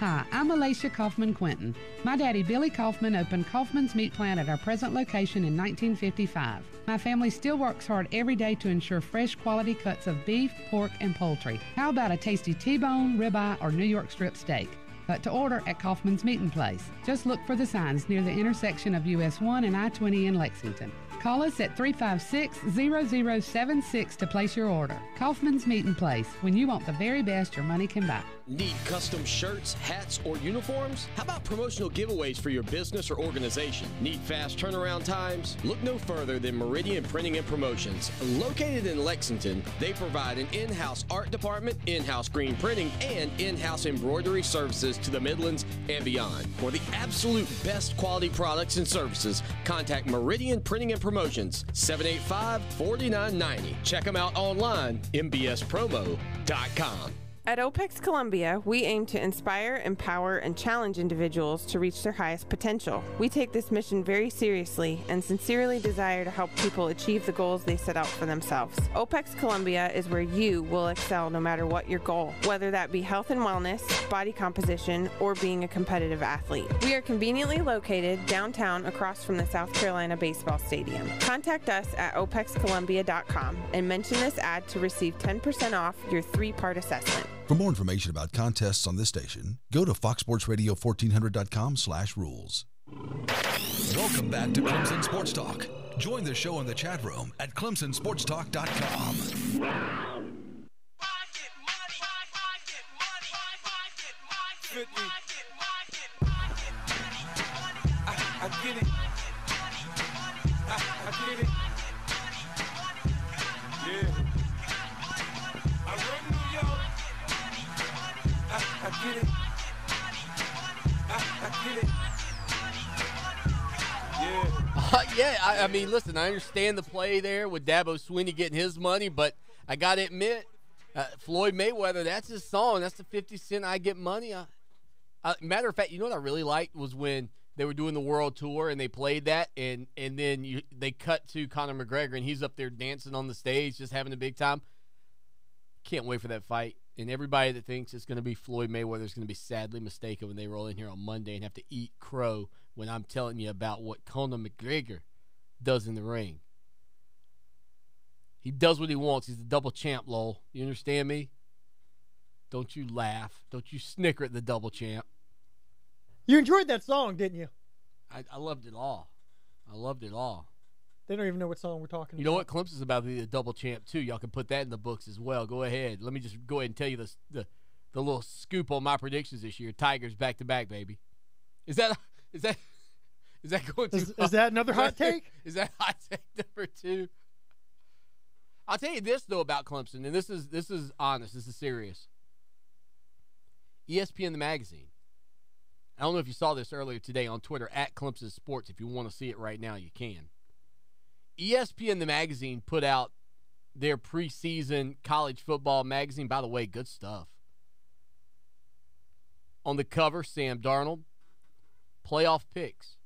Hi, I'm Alicia Kaufman-Quinton. My daddy, Billy Kaufman, opened Kaufman's Meat Plant at our present location in 1955. My family still works hard every day to ensure fresh quality cuts of beef, pork, and poultry. How about a tasty T-bone, ribeye, or New York strip steak? But to order at Kaufman's Meat & Place. Just look for the signs near the intersection of US 1 and I-20 in Lexington. Call us at 356-0076 to place your order. Kaufman's Meat & Place, when you want the very best your money can buy. Need custom shirts, hats, or uniforms? How about promotional giveaways for your business or organization? Need fast turnaround times? Look no further than Meridian Printing and Promotions. Located in Lexington, they provide an in-house art department, in-house screen printing, and in-house embroidery services to the Midlands and beyond. For the absolute best quality products and services, contact Meridian Printing and Promotions, 785-4990. Check them out online, mbspromo.com. At OPEX Columbia, we aim to inspire, empower, and challenge individuals to reach their highest potential. We take this mission very seriously and sincerely desire to help people achieve the goals they set out for themselves. OPEX Columbia is where you will excel no matter what your goal, whether that be health and wellness, body composition, or being a competitive athlete. We are conveniently located downtown across from the South Carolina Baseball Stadium. Contact us at opexcolumbia.com and mention this ad to receive 10% off your 3-part assessment. For more information about contests on this station, go to foxsportsradio1400.com/rules. Welcome back to Clemson Sports Talk. Join the show in the chat room at clemsonsportstalk.com. I get it. I get it. Yeah. I run New York. I get it. I get it. Yeah. I mean, listen, I understand the play there with Dabo Swinney getting his money, but I got to admit, Floyd Mayweather, that's his song. That's the 50 Cent I Get Money. Matter of fact, you know what I really liked was when they were doing the world tour and they played that, and then they cut to Conor McGregor, and he's up there dancing on the stage, just having a big time. Can't wait for that fight. And everybody that thinks it's going to be Floyd Mayweather is going to be sadly mistaken when they roll in here on Monday and have to eat crow when I'm telling you about what Conor McGregor does in the ring. He does what he wants. He's the double champ, lol. You understand me? Don't you laugh. Don't you snicker at the double champ. You enjoyed that song, didn't you? I loved it all. I loved it all. They don't even know what song we're talking about. You know what? Clemson's about to be the double champ, too. Y'all can put that in the books as well. Go ahead. Let me just go ahead and tell you the little scoop on my predictions this year. Tigers back-to-back, baby. Is that going to is that another hot take? Is that hot take number 2? I'll tell you this, though, about Clemson, and this is honest. This is serious. ESPN the magazine. I don't know if you saw this earlier today on Twitter, at Clemson Sports. If you want to see it right now, you can. ESPN the magazine put out their preseason college football magazine. By the way, good stuff. On the cover, Sam Darnold. Playoff picks.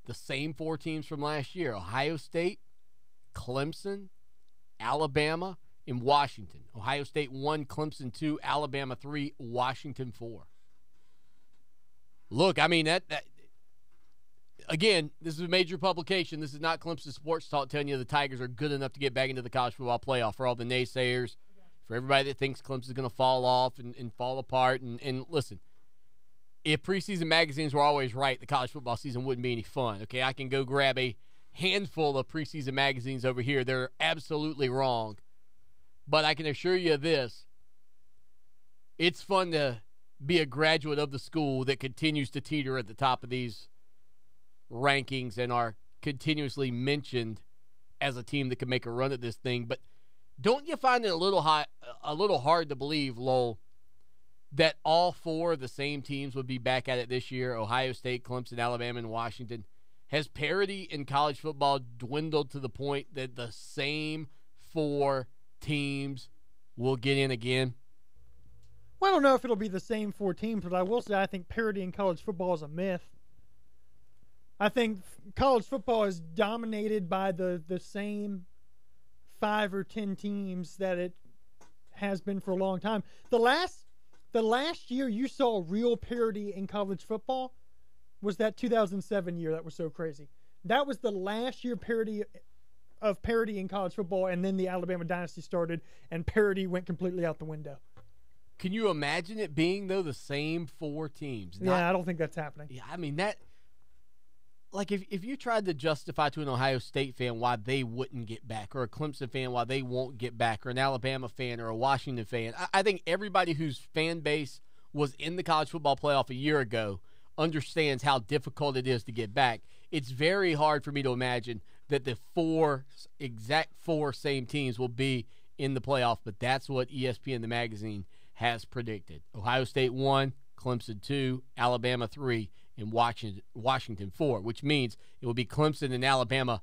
The same 4 teams from last year. Ohio State, Clemson, Alabama, and Washington. Ohio State 1, Clemson 2, Alabama 3, Washington 4. Look, I mean, that again, this is a major publication. This is not Clemson Sports Talk telling you the Tigers are good enough to get back into the college football playoff. For all the naysayers, for everybody that thinks Clemson's going to fall off and fall apart. And listen, if preseason magazines were always right, the college football season wouldn't be any fun. Okay, I can go grab a handful of preseason magazines over here. They're absolutely wrong. But I can assure you this, it's fun to be a graduate of the school that continues to teeter at the top of these rankings and are continuously mentioned as a team that can make a run at this thing. But don't you find it a little hard to believe, Lowell, that all 4 of the same teams would be back at it this year? Ohio State, Clemson, Alabama, and Washington. Has parity in college football dwindled to the point that the same 4 teams will get in again? Well, I don't know if it'll be the same 4 teams, but I will say I think parity in college football is a myth. I think college football is dominated by the same 5 or 10 teams that it has been for a long time. The last year you saw real parity in college football was that 2007 year that was so crazy. That was the last year parity in college football, and then the Alabama dynasty started, and parity went completely out the window. Can you imagine it being, though, the same 4 teams? Yeah, I don't think that's happening. Yeah, I mean, that – like, if you tried to justify to an Ohio State fan why they wouldn't get back, or a Clemson fan why they won't get back, or an Alabama fan or a Washington fan, I think everybody whose fan base was in the college football playoff a year ago understands how difficult it is to get back. It's very hard for me to imagine that the exact four same teams will be in the playoff, but that's what ESPN, the magazine, has predicted. Ohio State 1, Clemson 2, Alabama 3, and Washington 4, which means it will be Clemson and Alabama.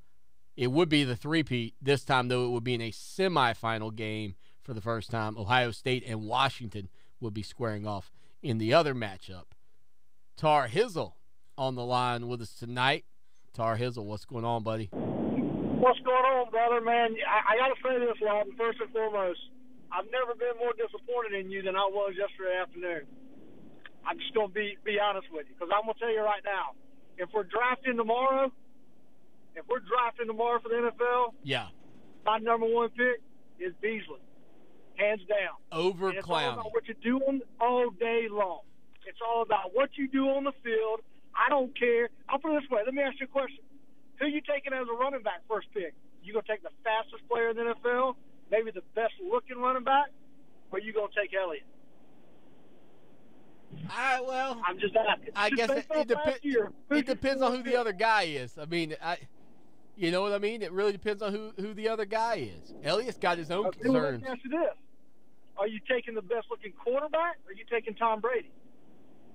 It would be the three-peat. This time, though, it would be in a semifinal game for the first time. Ohio State and Washington will be squaring off in the other matchup. Tar Hizzle on the line with us tonight. Tar Hizzle, what's going on, buddy? What's going on, brother, man? I got to say this, Lawton, first and foremost. I've never been more disappointed in you than I was yesterday afternoon. I'm just going to be honest with you, because I'm going to tell you right now, if we're drafting tomorrow for the NFL, yeah, my number one pick is Beasley, hands down. Over and it's Clowney. all about what you're doing all day long. It's all about what you do on the field. I don't care. I'll put it this way. Let me ask you a question. Who you taking as a running back first pick? You going to take the fastest player in the NFL, maybe the best-looking running back, or you going to take Elliott? I'm just asking. I guess it depends on who the other guy is. I mean, you know what I mean? It really depends on who the other guy is. Elliott's got his own concerns. Let me ask you this. Are you taking the best-looking quarterback, or are you taking Tom Brady?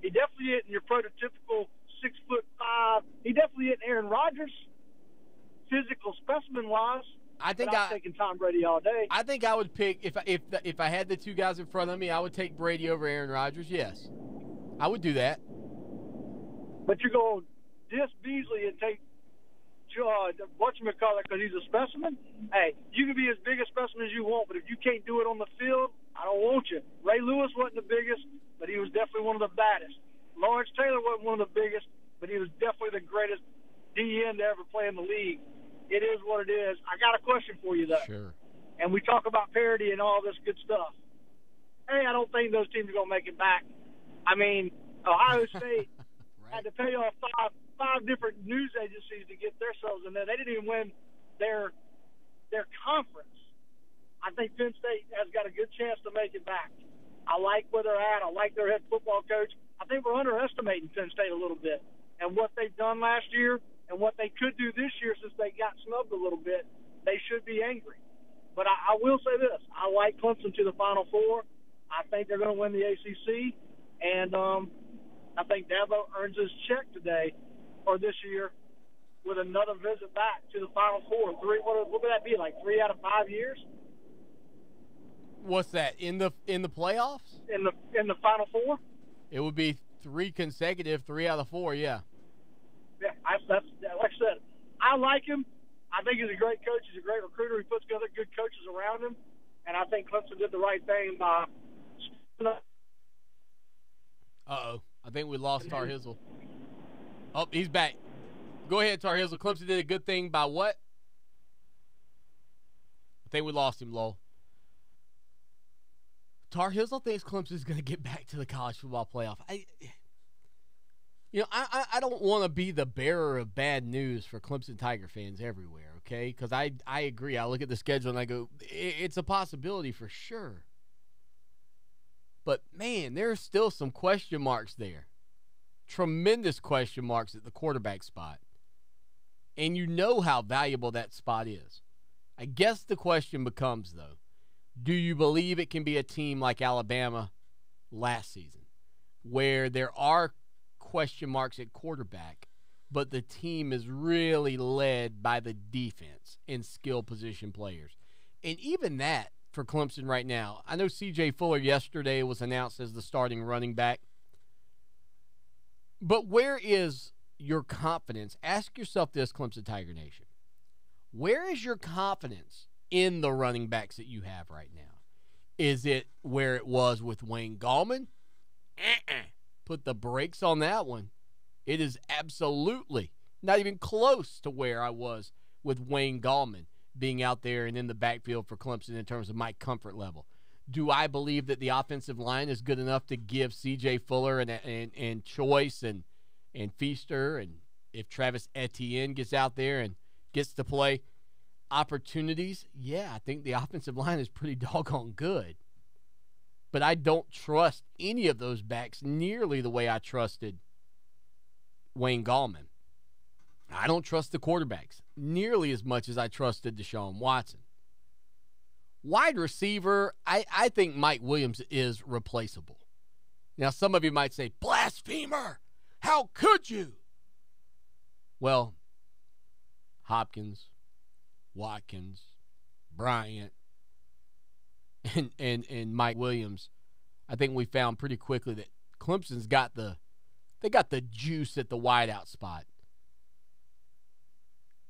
He definitely isn't your prototypical 6'5". He definitely isn't Aaron Rodgers, physical specimen-wise. I'm taking Tom Brady all day. I think I would pick if I had the two guys in front of me, I would take Brady over Aaron Rodgers. Yes, I would do that. But you're going to diss Beasley and take whatchamacallit because he's a specimen? Hey, you can be as big a specimen as you want, but if you can't do it on the field, I don't want you. Ray Lewis wasn't the biggest, but he was definitely one of the baddest. Lawrence Taylor wasn't one of the biggest, but he was definitely the greatest DN to ever play in the league. It is what it is. I got a question for you, though. Sure. And we talk about parity and all this good stuff. Hey, I don't think those teams are going to make it back. I mean, Ohio State had to pay off five different news agencies to get themselves in there. They didn't even win their conference. I think Penn State has got a good chance to make it back. I like where they're at. I like their head football coach. I think we're underestimating Penn State a little bit and what they've done last year and what they could do this year since they got snubbed a little bit. They should be angry. But I will say this. I like Clemson to the Final Four. I think they're going to win the ACC. And I think Dabo earns his check today or this year with another visit back to the Final Four. What would that be, like 3 out of 5 years? What's that, in the playoffs? In the Final Four? It would be 3 consecutive, 3 out of 4, yeah. Yeah, that's like I said, I like him. I think he's a great coach. He's a great recruiter. He puts together good coaches around him. And I think Clemson did the right thing by Uh-oh. I think we lost Tar Hizzle. Oh, he's back. Go ahead, Tar Hizzle. Clemson did a good thing by what? I think we lost him, Lowell. Tar Hizzle thinks Clemson's going to get back to the college football playoff. I don't want to be the bearer of bad news for Clemson Tiger fans everywhere, okay? Because I agree. I look at the schedule and I go, it's a possibility for sure. But, man, there's still some question marks there. Tremendous question marks at the quarterback spot. And you know how valuable that spot is. I guess the question becomes, though, do you believe it can be a team like Alabama last season where there are question marks at quarterback, but the team is really led by the defense and skill position players? And even that for Clemson right now, I know C.J. Fuller yesterday was announced as the starting running back, but where is your confidence? Ask yourself this, Clemson Tiger Nation. Where is your confidence in the running backs that you have right now? Is it where it was with Wayne Gallman? Put the brakes on that one. It is absolutely not even close to where I was with Wayne Gallman being out there and in the backfield for Clemson in terms of my comfort level. Do I believe that the offensive line is good enough to give C.J. Fuller and Choice and Feaster, and if Travis Etienne gets out there and gets to play, opportunities? Yeah, I think the offensive line is pretty doggone good. But I don't trust any of those backs nearly the way I trusted Wayne Gallman. I don't trust the quarterbacks nearly as much as I trusted Deshaun Watson. Wide receiver, I think Mike Williams is replaceable. Now, some of you might say, blasphemer, how could you? Well, Hopkins, Watkins, Bryant, and Mike Williams I think we found pretty quickly that Clemson's got the juice at the wideout spot.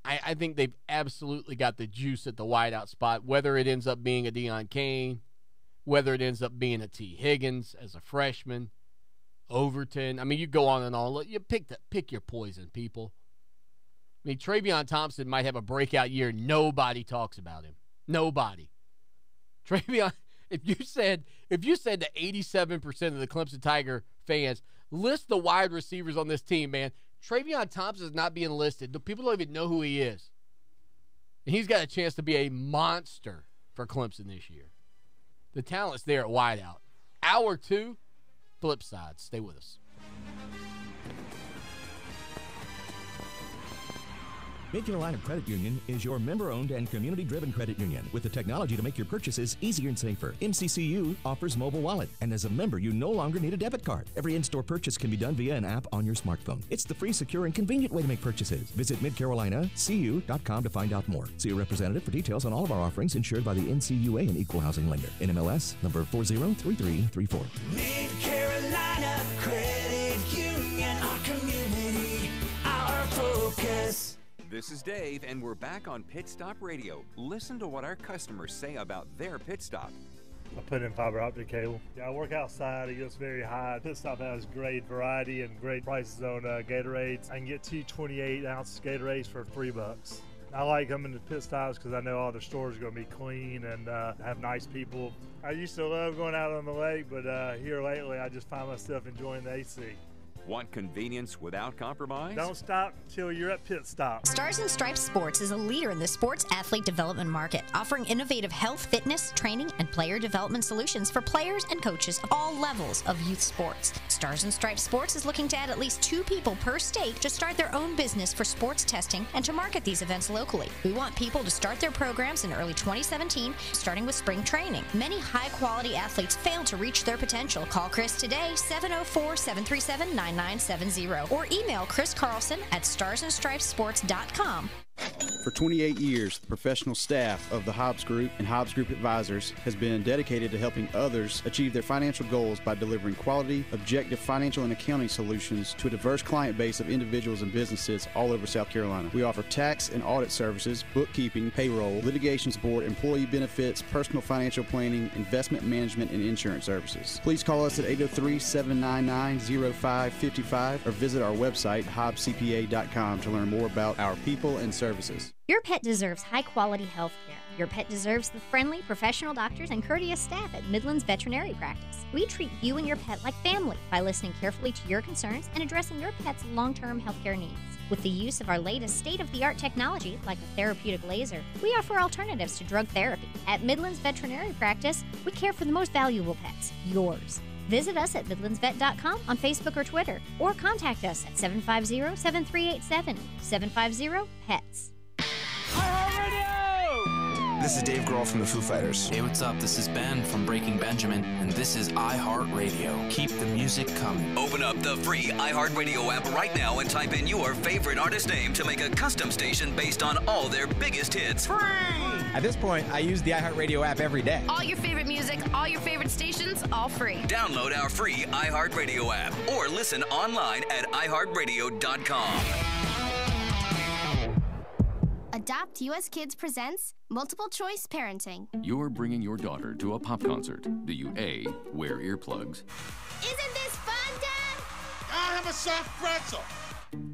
I think they've absolutely got the juice at the wideout spot, whether it ends up being a Deion Kane, whether it ends up being a T. Higgins as a freshman, Overton. I mean, you go on and on. You pick your poison, people. I mean, Travion Thompson might have a breakout year. Nobody talks about him. Nobody. Travion, if you said to 87% of the Clemson Tiger fans, list the wide receivers on this team, man, Travion Thompson is not being listed. People don't even know who he is. And he's got a chance to be a monster for Clemson this year. The talent's there at wideout. Hour 2, flip side. Stay with us. Mid-Carolina Credit Union is your member-owned and community-driven credit union with the technology to make your purchases easier and safer. MCCU offers mobile wallet, and as a member, you no longer need a debit card. Every in-store purchase can be done via an app on your smartphone. It's the free, secure, and convenient way to make purchases. Visit midcarolinacu.com to find out more. See a representative for details on all of our offerings insured by the NCUA and Equal Housing Lender. NMLS number 403334. Mid-Carolina Credit Union, our community, our focus. This is Dave, and we're back on Pit Stop Radio. Listen to what our customers say about their pit stop. I put in fiber optic cable. I work outside. It gets very hot. Pit Stop has great variety and great prices on Gatorades. I can get 2 28-ounce Gatorades for $3. I like coming to Pit Stops because I know all the stores are going to be clean and have nice people. I used to love going out on the lake, but here lately I just find myself enjoying the AC. Want convenience without compromise? Don't stop till you're at Pit Stop. Stars and Stripes Sports is a leader in the sports athlete development market, offering innovative health, fitness, training, and player development solutions for players and coaches of all levels of youth sports. Stars and Stripes Sports is looking to add at least 2 people per state to start their own business for sports testing and to market these events locally. We want people to start their programs in early 2017, starting with spring training. Many high-quality athletes fail to reach their potential. Call Chris today, 704-737-9970, or email Chris Carlson at starsandstripesports.com. For 28 years, the professional staff of the Hobbs Group and Hobbs Group Advisors has been dedicated to helping others achieve their financial goals by delivering quality, objective financial and accounting solutions to a diverse client base of individuals and businesses all over South Carolina. We offer tax and audit services, bookkeeping, payroll, litigation support, employee benefits, personal financial planning, investment management, and insurance services. Please call us at 803-799-0555 or visit our website, hobbscpa.com, to learn more about our people and services. Your pet deserves high-quality health care. Your pet deserves the friendly, professional doctors and courteous staff at Midland's Veterinary Practice. We treat you and your pet like family by listening carefully to your concerns and addressing your pet's long-term health care needs. With the use of our latest state-of-the-art technology, like a therapeutic laser, we offer alternatives to drug therapy. At Midland's Veterinary Practice, we care for the most valuable pets, yours. Visit us at midlandsvet.com on Facebook or Twitter, or contact us at 750-7387, 750-PETS. This is Dave Grohl from the Foo Fighters. Hey, what's up? This is Ben from Breaking Benjamin, and this is iHeart Radio. Keep the music coming. Open up the free iHeart Radio app right now and type in your favorite artist name to make a custom station based on all their biggest hits. Free! At this point, I use the iHeart Radio app every day. All your favorite music, all your favorite stations, all free. Download our free iHeart Radio app or listen online at iHeartRadio.com. Adopt US Kids presents Multiple Choice Parenting. You're bringing your daughter to a pop concert. Do you A, wear earplugs? Isn't this fun, Dad? I have a soft pretzel.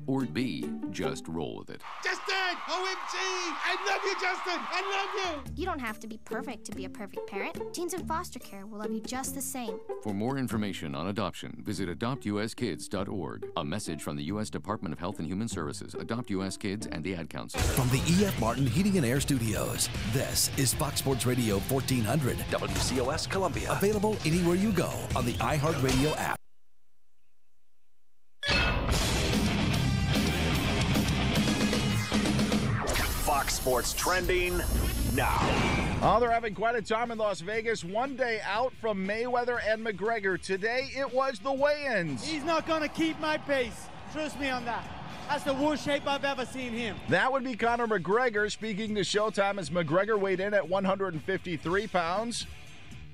Or B, just roll with it? Justin! OMG! I love you, Justin! I love you! You don't have to be perfect to be a perfect parent. Teens in foster care will love you just the same. For more information on adoption, visit adoptuskids.org. A message from the U.S. Department of Health and Human Services, Adopt U.S. Kids, and the Ad Council. From the E.F. Martin Heating and Air Studios, this is Fox Sports Radio 1400. WCOS Columbia. Available anywhere you go on the iHeartRadio app. Fox Sports trending now. Oh, they're having quite a time in Las Vegas. One day out from Mayweather and McGregor. Today, it was the weigh-ins. He's not going to keep my pace. Trust me on that. That's the worst shape I've ever seen him. That would be Conor McGregor speaking to Showtime as McGregor weighed in at 153 pounds.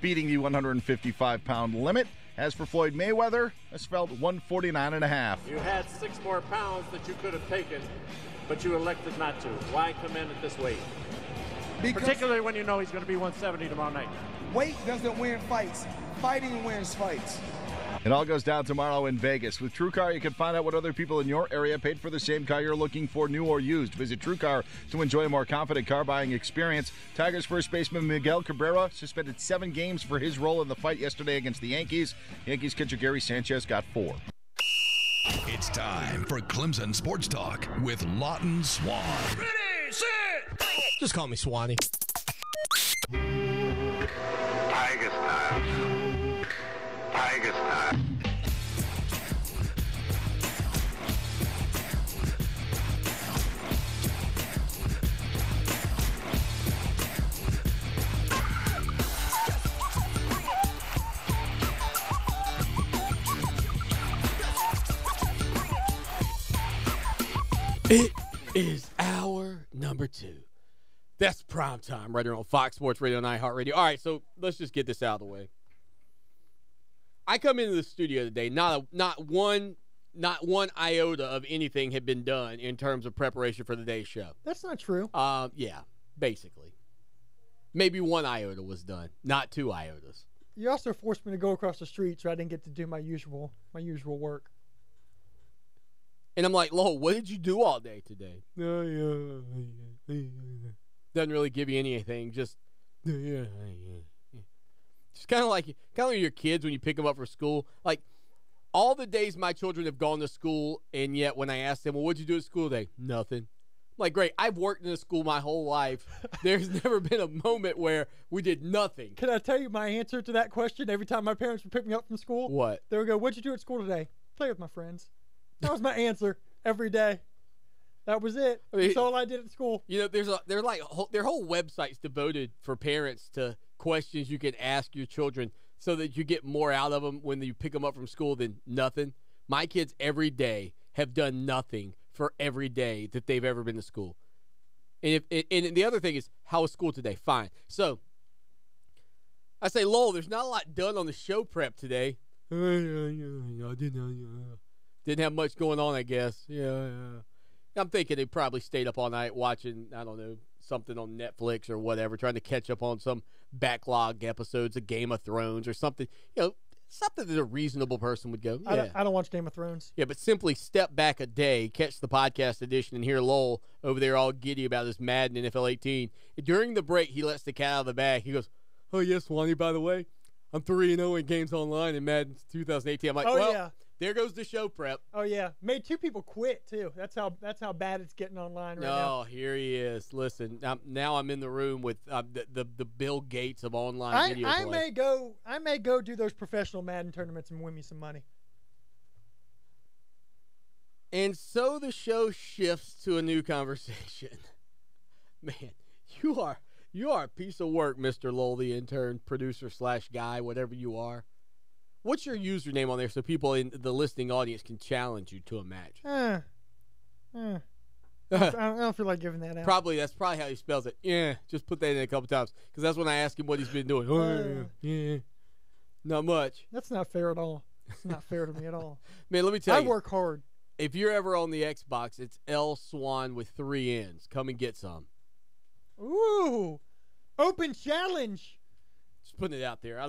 beating the 155-pound limit. As for Floyd Mayweather, this felt 149.5. You had 6 more pounds that you could have taken, but you elected not to. Why come in at this weight? Because particularly when you know he's going to be 170 tomorrow night. weight doesn't win fights. Fighting wins fights. It all goes down tomorrow in Vegas. With TrueCar, you can find out what other people in your area paid for the same car you're looking for, new or used. Visit TrueCar to enjoy a more confident car buying experience. Tigers first baseman Miguel Cabrera suspended 7 games for his role in the fight yesterday against the Yankees. Yankees catcher Gary Sanchez got 4. It's time for Clemson Sports Talk with Lawton Swan. Ready, set, just call me Swanee. Tigers time. Tigers time. It is hour number 2. That's prime time right here on Fox Sports Radio and iHeart Radio. All right, so let's just get this out of the way. I come into the studio today, not one iota of anything had been done in terms of preparation for the day's show. That's not true. Yeah, basically. Maybe 1 iota was done, not 2 iotas. You also forced me to go across the street, so I didn't get to do my usual work. And I'm like, Lowell, what did you do all day today? Doesn't really give you anything. Just kind of like your kids when you pick them up for school. Like, all the days my children have gone to school, and yet when I ask them, well, what'd you do at school today? Nothing. I'm like, great. I've worked in a school my whole life. There's never been a moment where we did nothing. Can I tell you my answer to that question every time my parents would pick me up from school? What? They would go, what'd you do at school today? Play with my friends. That was my answer every day. That was it. That's all I did at school. You know, their whole website's devoted for parents to questions you can ask your children so that you get more out of them when you pick them up from school than nothing. My kids every day have done nothing for every day that they've ever been to school. And the other thing is, how was school today? Fine. So I say, Lowell, there's not a lot done on the show prep today. Didn't have much going on, I guess. Yeah. I'm thinking they probably stayed up all night watching, I don't know, something on Netflix or whatever, trying to catch up on some backlog episodes of Game of Thrones or something. You know, something that a reasonable person would go, yeah. I don't watch Game of Thrones. Yeah, but simply step back a day, catch the podcast edition, and hear Lowell over there all giddy about this Madden NFL 18. During the break, he lets the cat out of the bag. He goes, oh, yes, Swanee, by the way, I'm 3-0 in games online in Madden 2018. I'm like, yeah. There goes the show prep. Oh yeah, made 2 people quit too. That's how bad it's getting online right now. Oh, here he is. Listen, now I'm in the room with the Bill Gates of online video play. I may go do those professional Madden tournaments and win me some money. And so the show shifts to a new conversation. Man, you are a piece of work, Mr. Lowell, the intern, producer / guy, whatever you are. What's your username on there so people in the listening audience can challenge you to a match? I don't feel like giving that out. That's probably how he spells it. Yeah, just put that in a couple times because that's when I ask him what he's been doing. Yeah, not much. That's not fair at all. It's not fair to me at all. Man, let me tell you. I work hard. If you're ever on the Xbox, it's L Swan with 3 N's. Come and get some. Ooh, open challenge. Just putting it out there. I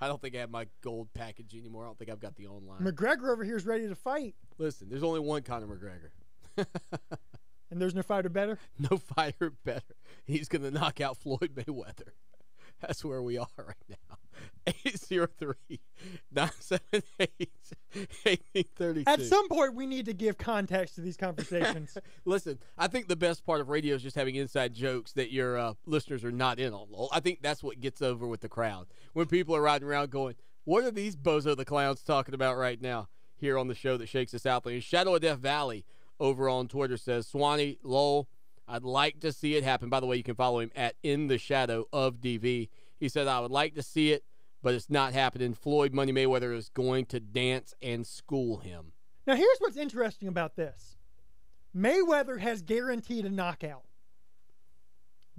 don't think I have my gold package anymore. I don't think I've got the online. McGregor over here is ready to fight. Listen, there's only one Conor McGregor. And there's no fighter better? No fighter better. He's going to knock out Floyd Mayweather. That's where we are right now. 803-978-1832. At some point, we need to give context to these conversations. Listen, I think the best part of radio is just having inside jokes that your listeners are not in on. I think that's what gets over with the crowd. When people are riding around going, what are these bozo the clowns talking about right now here on the show that shakes us out? And Shadow of Death Valley over on Twitter says, Swanee, Lowell, I'd like to see it happen. By the way, you can follow him at In the Shadow of DV. He said, I would like to see it, but it's not happening. Floyd Money Mayweather is going to dance and school him. Now, here's what's interesting about this. Mayweather has guaranteed a knockout.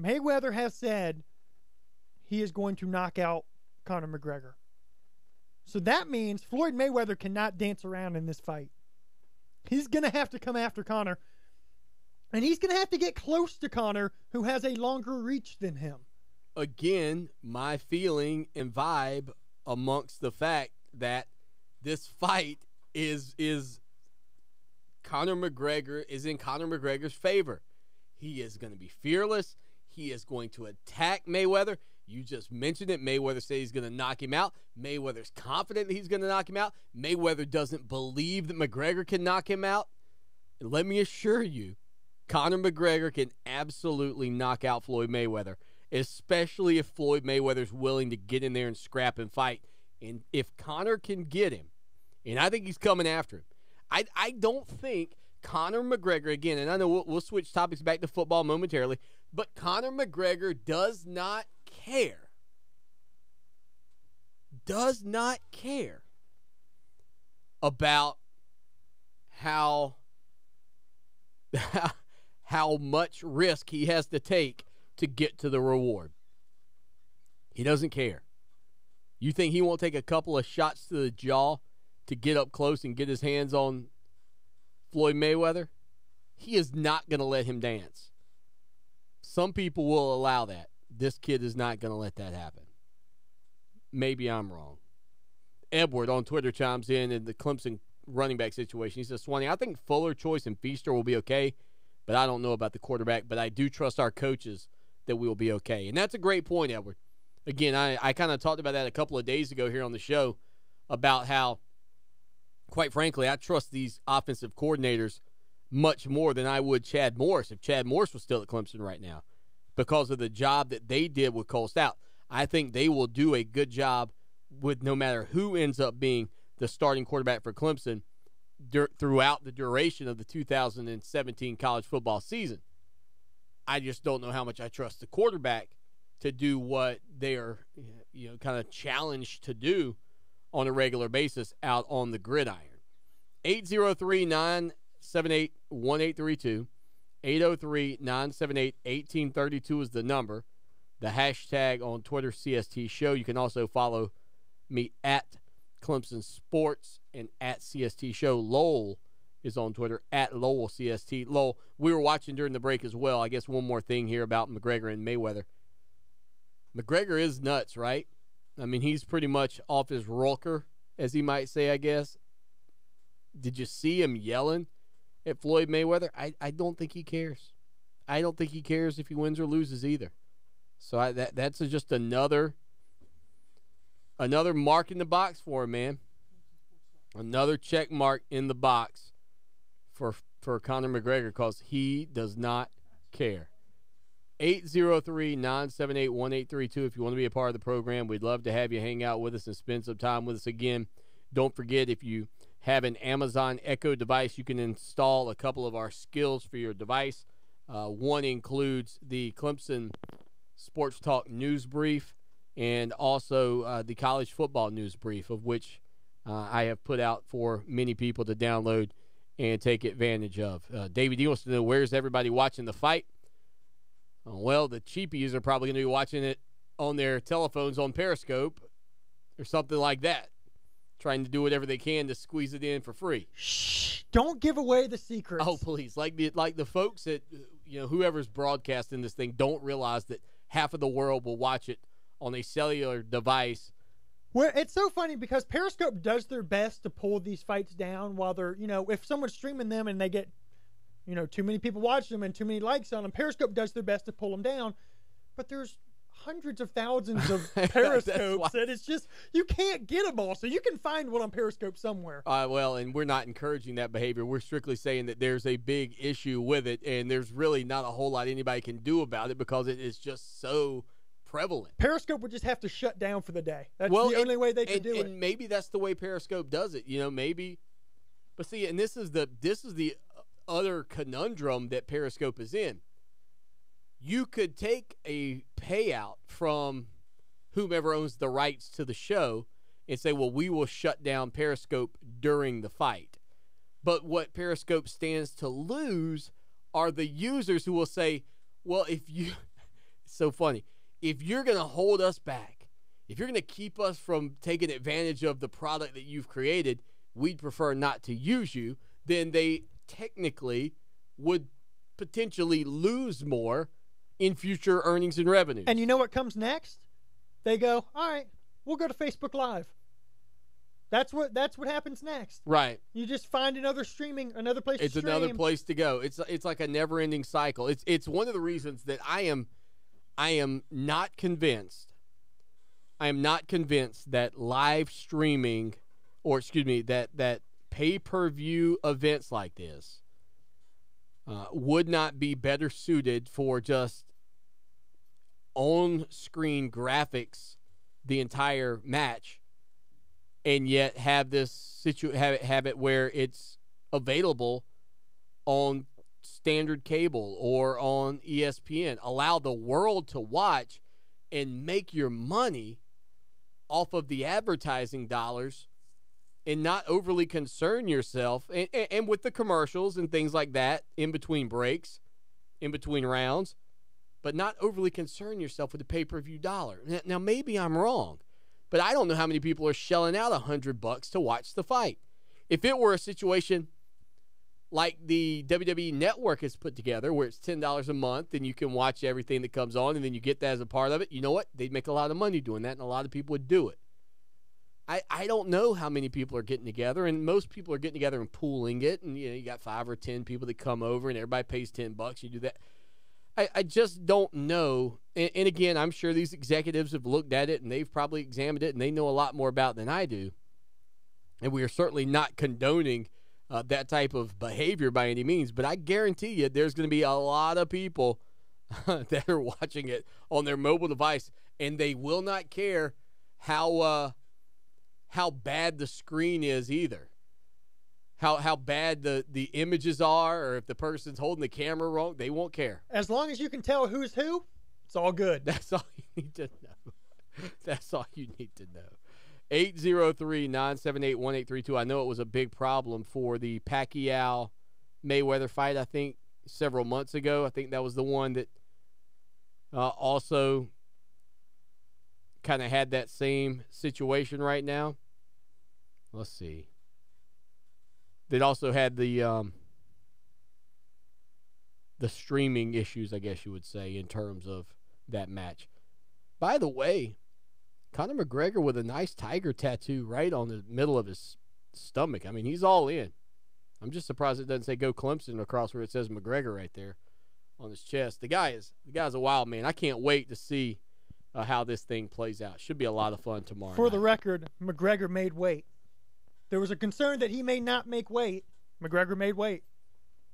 Mayweather has said he is going to knock out Conor McGregor. So that means Floyd Mayweather cannot dance around in this fight. He's going to have to come after Conor, and he's going to have to get close to Conor, who has a longer reach than him. Again, my feeling and vibe amongst the fact that this fight is Conor McGregor is in Conor McGregor's favor. He is going to be fearless. He is going to attack Mayweather. You just mentioned it. Mayweather said he's going to knock him out. Mayweather's confident that he's going to knock him out. Mayweather doesn't believe that McGregor can knock him out. And let me assure you, Conor McGregor can absolutely knock out Floyd Mayweather, especially if Floyd Mayweather's willing to get in there and scrap and fight. And if Conor can get him, and I think he's coming after him, I don't think Conor McGregor, again, and I know we'll switch topics back to football momentarily, but Conor McGregor does not care about how much risk he has to take to get to the reward. He doesn't care. You think he won't take a couple of shots to the jaw to get up close and get his hands on Floyd Mayweather? He is not going to let him dance. Some people will allow that. This kid is not going to let that happen. Maybe I'm wrong. Edward on Twitter chimes in the Clemson running back situation. He says, Swanee, I think Fuller, Choice, and Feaster will be okay, but I don't know about the quarterback, but I do trust our coaches that we will be okay. And that's a great point, Edward. Again, I kind of talked about that a couple of days ago here on the show about how, quite frankly, I trust these offensive coordinators much more than I would Chad Morris if Chad Morris was still at Clemson right now because of the job that they did with Cole Stout. I think they will do a good job with no matter who ends up being the starting quarterback for Clemson throughout the duration of the 2017 college football season. I just don't know how much I trust the quarterback to do what they are, kind of challenged to do on a regular basis out on the gridiron. 803-978-1832. 803-978-1832 is the number. The hashtag on Twitter, CST Show. You can also follow me at Clemson Sports and at CST Show. Lowell is on Twitter, at Lowell CST. Lowell, we were watching during the break as well. I guess one more thing here about McGregor and Mayweather. McGregor is nuts, right? I mean, he's pretty much off his rocker, as he might say, I guess. Did you see him yelling at Floyd Mayweather? I don't think he cares. I don't think he cares if he wins or loses either. So that's just another mark in the box for him, man. Another check mark in the box for Conor McGregor because he does not care. 803-978-1832 if you want to be a part of the program. We'd love to have you hang out with us and spend some time with us again. Don't forget, if you have an Amazon Echo device, you can install a couple of our skills for your device. One includes the Clemson Sports Talk News Brief and also the College Football News Brief, of which I have put out for many people to download and take advantage of. David, he wants to know, where's everybody watching the fight? Well, the cheapies are probably going to be watching it on their telephones on Periscope or something like that, trying to do whatever they can to squeeze it in for free. Shh! Don't give away the secrets. Oh, please! Like the folks that whoever's broadcasting this thing don't realize that half of the world will watch it on a cellular device. Well, it's so funny because Periscope does their best to pull these fights down while they're, if someone's streaming them and they get, too many people watch them and too many likes on them, Periscope does their best to pull them down. But there's hundreds of thousands of Periscopes, and it's just, you can't get them all. So you can find one on Periscope somewhere. Well, and we're not encouraging that behavior. We're strictly saying that there's a big issue with it, and there's really not a whole lot anybody can do about it because it is just so prevalent. Periscope would just have to shut down for the day. That's the only way they could do it. And maybe that's the way Periscope does it. Maybe. But see, and this is the other conundrum that Periscope is in. You could take a payout from whomever owns the rights to the show and say, well, we will shut down Periscope during the fight. But what Periscope stands to lose are the users who will say, well, it's so funny. If you're going to hold us back, if you're going to keep us from taking advantage of the product that you've created, we'd prefer not to use you, then they technically would potentially lose more in future earnings and revenue. And you know what comes next? They go, all right, we'll go to Facebook Live. That's what happens next. Right. You just find another place to stream. It's another place to go. It's like a never-ending cycle. It's one of the reasons that I am not convinced. I am not convinced that live streaming, or excuse me, that pay-per-view events like this would not be better suited for just on-screen graphics the entire match, and yet have this have it where it's available on standard cable or on ESPN. Allow the world to watch and make your money off of the advertising dollars, and not overly concern yourself and with the commercials and things like that in between breaks, in between rounds, but not overly concern yourself with the pay-per-view dollar. Now maybe I'm wrong, but I don't know how many people are shelling out $100 to watch the fight. If it were a situation like the WWE Network has put together, where it's $10 a month and you can watch everything that comes on and then you get that as a part of it, you know what? They'd make a lot of money doing that, and a lot of people would do it. I don't know how many people are getting together, and most people are getting together and pooling it, and you got 5 or 10 people that come over and everybody pays $10. You do that. I just don't know. And again, I'm sure these executives have looked at it and they've probably examined it and they know a lot more about it than I do. And we are certainly not condoning that type of behavior by any means, but I guarantee you there's going to be a lot of people that are watching it on their mobile device, and they will not care how bad the screen is either. How bad the images are, or if the person's holding the camera wrong, they won't care. As long as you can tell who's who, it's all good. That's all you need to know. That's all you need to know. 803-978-1832. I know it was a big problem for the Pacquiao-Mayweather fight, I think, several months ago. I think that was the one that also kind of had that same situation right now. Let's see. They also had the streaming issues, I guess you would say, in terms of that match. By the way, Conor McGregor with a nice tiger tattoo right on the middle of his stomach. I mean, he's all in. I'm just surprised it doesn't say "Go Clemson" across where it says McGregor right there on his chest. The guy's a wild man. I can't wait to see how this thing plays out. Should be a lot of fun tomorrow. For the record, McGregor made weight. There was a concern that he may not make weight. McGregor made weight.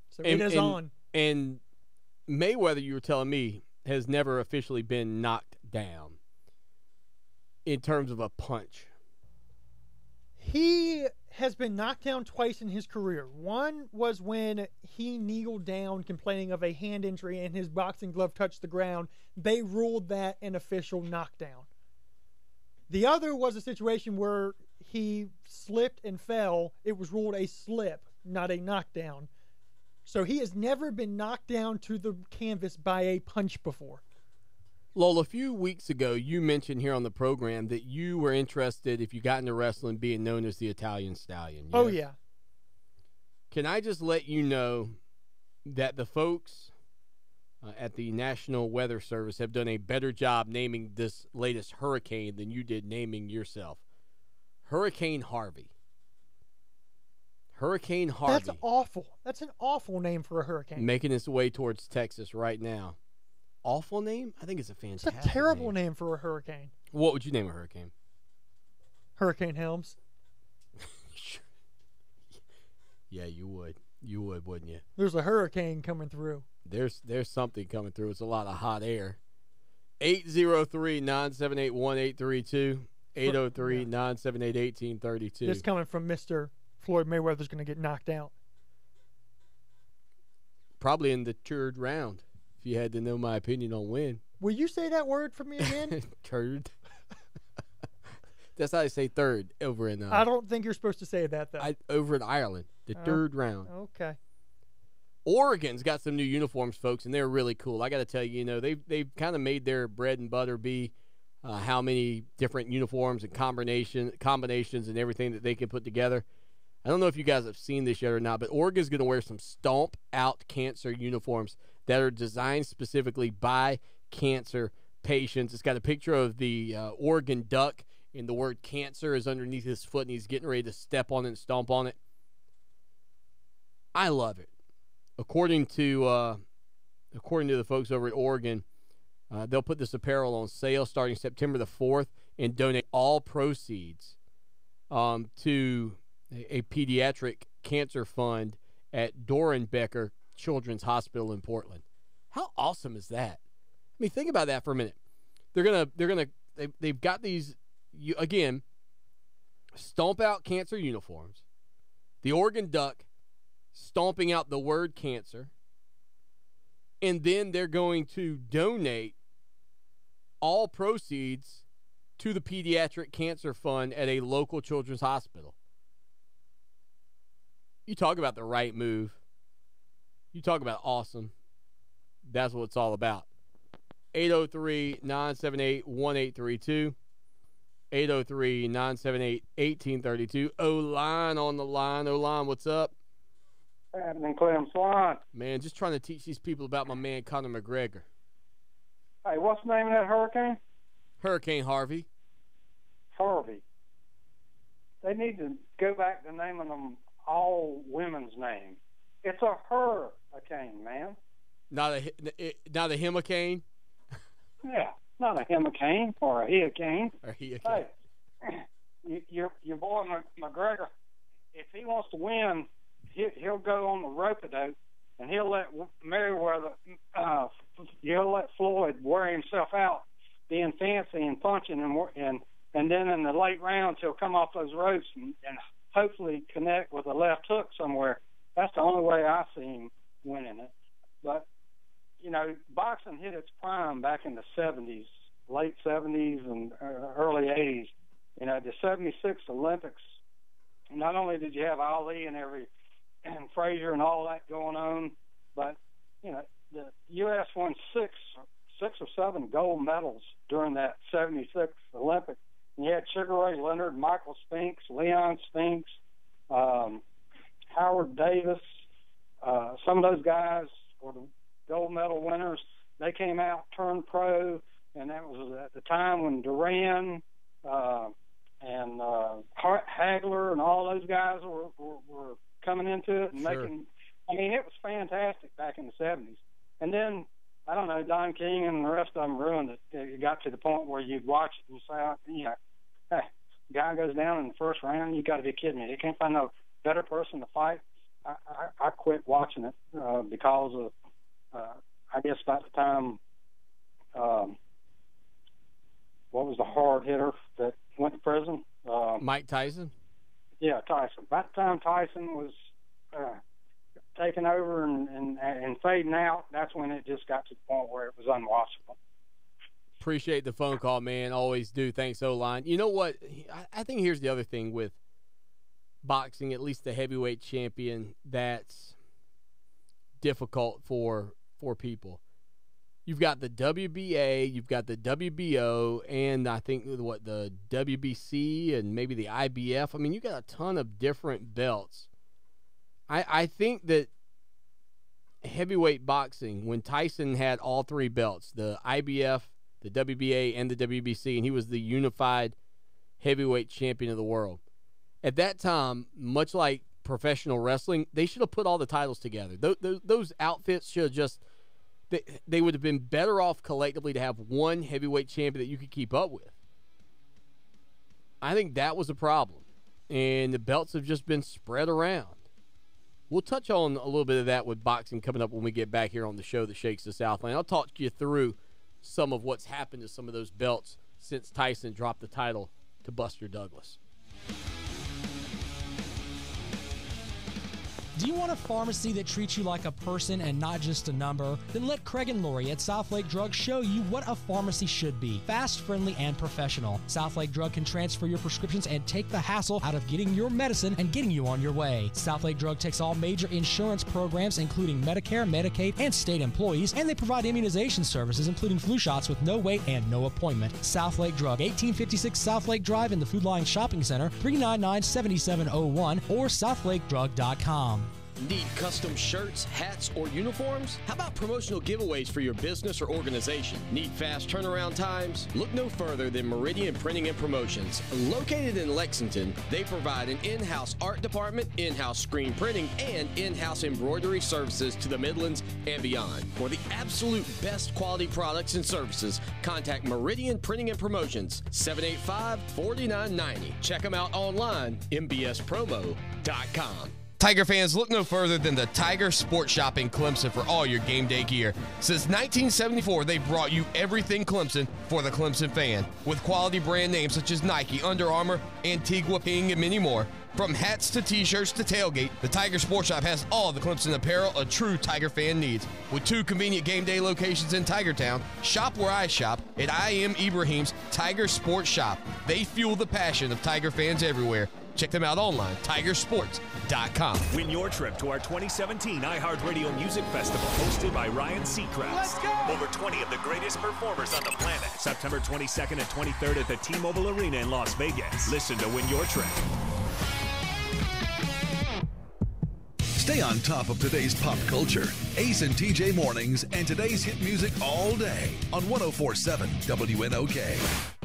So it is on. And Mayweather, you were telling me, has never officially been knocked down in terms of a punch. He has been knocked down twice in his career. One was when he kneeled down complaining of a hand injury and his boxing glove touched the ground. They ruled that an official knockdown. The other was a situation where he slipped and fell. It was ruled a slip, not a knockdown. So he has never been knocked down to the canvas by a punch before. Lowell, a few weeks ago, you mentioned here on the program that you were interested, if you got into wrestling, being known as the Italian Stallion. Yes? Oh, yeah. Can I just let you know that the folks at the National Weather Service have done a better job naming this latest hurricane than you did naming yourself? Hurricane Harvey. Hurricane Harvey. That's awful. That's an awful name for a hurricane. Making its way towards Texas right now. Awful name? I think it's a fantastic It's a terrible name for a hurricane. What would you name a hurricane? Hurricane Helms. Yeah, you would. You would, wouldn't you? There's a hurricane coming through. There's something coming through. It's a lot of hot air. 803-978-1832. 803-978-1832. This coming from Mr. Floyd Mayweather's going to get knocked out. Probably in the third round, if you had to know my opinion on when. Will you say that word for me again? Third. That's how they say third over in... I don't think you're supposed to say that, though. Over in Ireland, the third round. Okay. Oregon's got some new uniforms, folks, and they're really cool. I got to tell you, they've kind of made their bread and butter be how many different uniforms and combinations and everything that they can put together. I don't know if you guys have seen this yet or not, but Oregon's going to wear some Stomp Out Cancer uniforms that are designed specifically by cancer patients. It's got a picture of the Oregon Duck, and the word cancer is underneath his foot, and he's getting ready to step on it and stomp on it. I love it. According to the folks over at Oregon, they'll put this apparel on sale starting September the 4th and donate all proceeds to a pediatric cancer fund at Dorenbecker Children's Hospital in Portland. How awesome is that? I mean, think about that for a minute. They've got these, again, Stomp Out Cancer uniforms. The Oregon Duck stomping out the word cancer. And then they're going to donate all proceeds to the Pediatric Cancer Fund at a local children's hospital. You talk about the right move. You talk about awesome. That's what it's all about. 803-978-1832. 803-978-1832. O-Line on the line. O-Line, what's up? Happening, Clem Swan. Man, just trying to teach these people about my man Conor McGregor. Hey, what's the name of that hurricane? Hurricane Harvey. Harvey. They need to go back to naming them all women's names. It's a hurricane, man. Not a hurricane? Yeah, not a hurricane or a hurricane. Hey, your boy McGregor, if he wants to win, he'll go on the rope-a-dope, and he'll let he'll let Floyd wear himself out, being fancy and punching, and then in the late rounds he'll come off those ropes and hopefully connect with a left hook somewhere. That's the only way I see him winning it. But boxing hit its prime back in the 70s, late 70s and early 80s. The 76 Olympics, not only did you have Ali and Frazier and all that going on, but the U.S. won six or seven gold medals during that 76 Olympics. And you had Sugar Ray Leonard, Michael Spinks, Leon Spinks, Howard Davis. Some of those guys were the gold medal winners. They came out, turned pro, and that was at the time when Duran and Hagler and all those guys were coming into it and making. I mean, it was fantastic back in the 70s. And then, I don't know, Don King and the rest of them ruined it. It got to the point where you'd watch it and say, hey, guy goes down in the first round, you got to be kidding me. They can't find no better person to fight. I quit watching it because of, I guess, about the time, what was the hard hitter that went to prison? Mike Tyson? Yeah, Tyson. By the time Tyson was taking over and fading out, that's when it just got to the point where it was unwatchable. Appreciate the phone call, man. Always do. Thanks, O-Line. You know what? I think here's the other thing with boxing, at least the heavyweight champion, that's difficult for people. You've got the WBA, you've got the WBO, and I think the WBC and maybe the IBF. I mean, you got a ton of different belts. I think that heavyweight boxing, when Tyson had all three belts, the IBF, the WBA, and the WBC, and he was the unified heavyweight champion of the world. At that time, much like professional wrestling, they should have put all the titles together. Those outfits should have just – they would have been better off collectively to have one heavyweight champion that you could keep up with. I think that was a problem, and the belts have just been spread around. We'll touch on a little bit of that with boxing coming up when we get back here on the show that shakes the Southland. I'll talk you through some of what's happened to some of those belts since Tyson dropped the title to Buster Douglas. Do you want a pharmacy that treats you like a person and not just a number? Then let Craig and Lori at Southlake Drug show you what a pharmacy should be. Fast, friendly, and professional. Southlake Drug can transfer your prescriptions and take the hassle out of getting your medicine and getting you on your way. Southlake Drug takes all major insurance programs, including Medicare, Medicaid, and state employees, and they provide immunization services, including flu shots with no wait and no appointment. Southlake Drug, 1856 Southlake Drive in the Food Line Shopping Center, 399-7701, or southlakedrug.com. Need custom shirts, hats, or uniforms? How about promotional giveaways for your business or organization? Need fast turnaround times? Look no further than Meridian Printing and Promotions. Located in Lexington, they provide an in-house art department, in-house screen printing, and in-house embroidery services to the Midlands and beyond. For the absolute best quality products and services, contact Meridian Printing and Promotions, 785-4990. Check them out online, mbspromo.com. Tiger fans, look no further than the Tiger Sports Shop in Clemson for all your game day gear. Since 1974, they've brought you everything Clemson for the Clemson fan, with quality brand names such as Nike, Under Armour, Antigua, Ping, and many more. From hats to t-shirts to tailgate, the Tiger Sports Shop has all the Clemson apparel a true Tiger fan needs. With 2 convenient game day locations in Tigertown, shop where I shop at I Am Ibrahim's Tiger Sports Shop. They fuel the passion of Tiger fans everywhere. Check them out online, tigersports.com. Win your trip to our 2017 iHeartRadio Music Festival, hosted by Ryan Seacrest. Let's go! Over 20 of the greatest performers on the planet. September 22nd and 23rd at the T-Mobile Arena in Las Vegas. Listen to Win Your Trip. Stay on top of today's pop culture. Ace and TJ Mornings and today's hit music all day on 104.7 WNOK.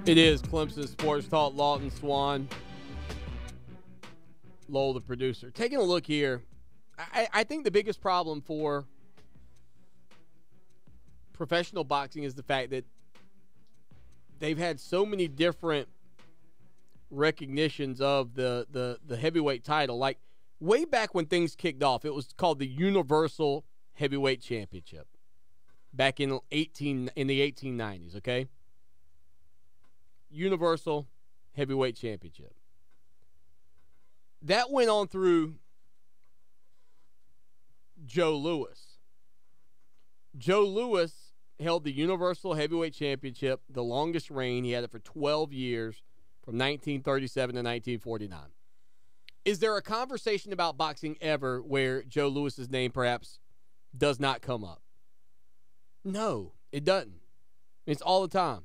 It is Clemson Sports Talk. Lawton Swan, Lowell, the producer. Taking a look here, I think the biggest problem for professional boxing is the fact that they've had so many different recognitions of the heavyweight title. Like way back when things kicked off, it was called the Universal Heavyweight Championship back in the 1890s, okay? Universal Heavyweight Championship. That went on through Joe Louis. Joe Louis held the Universal Heavyweight Championship, the longest reign. He had it for 12 years, from 1937 to 1949. Is there a conversation about boxing ever where Joe Louis's name perhaps does not come up? No, it doesn't. It's all the time.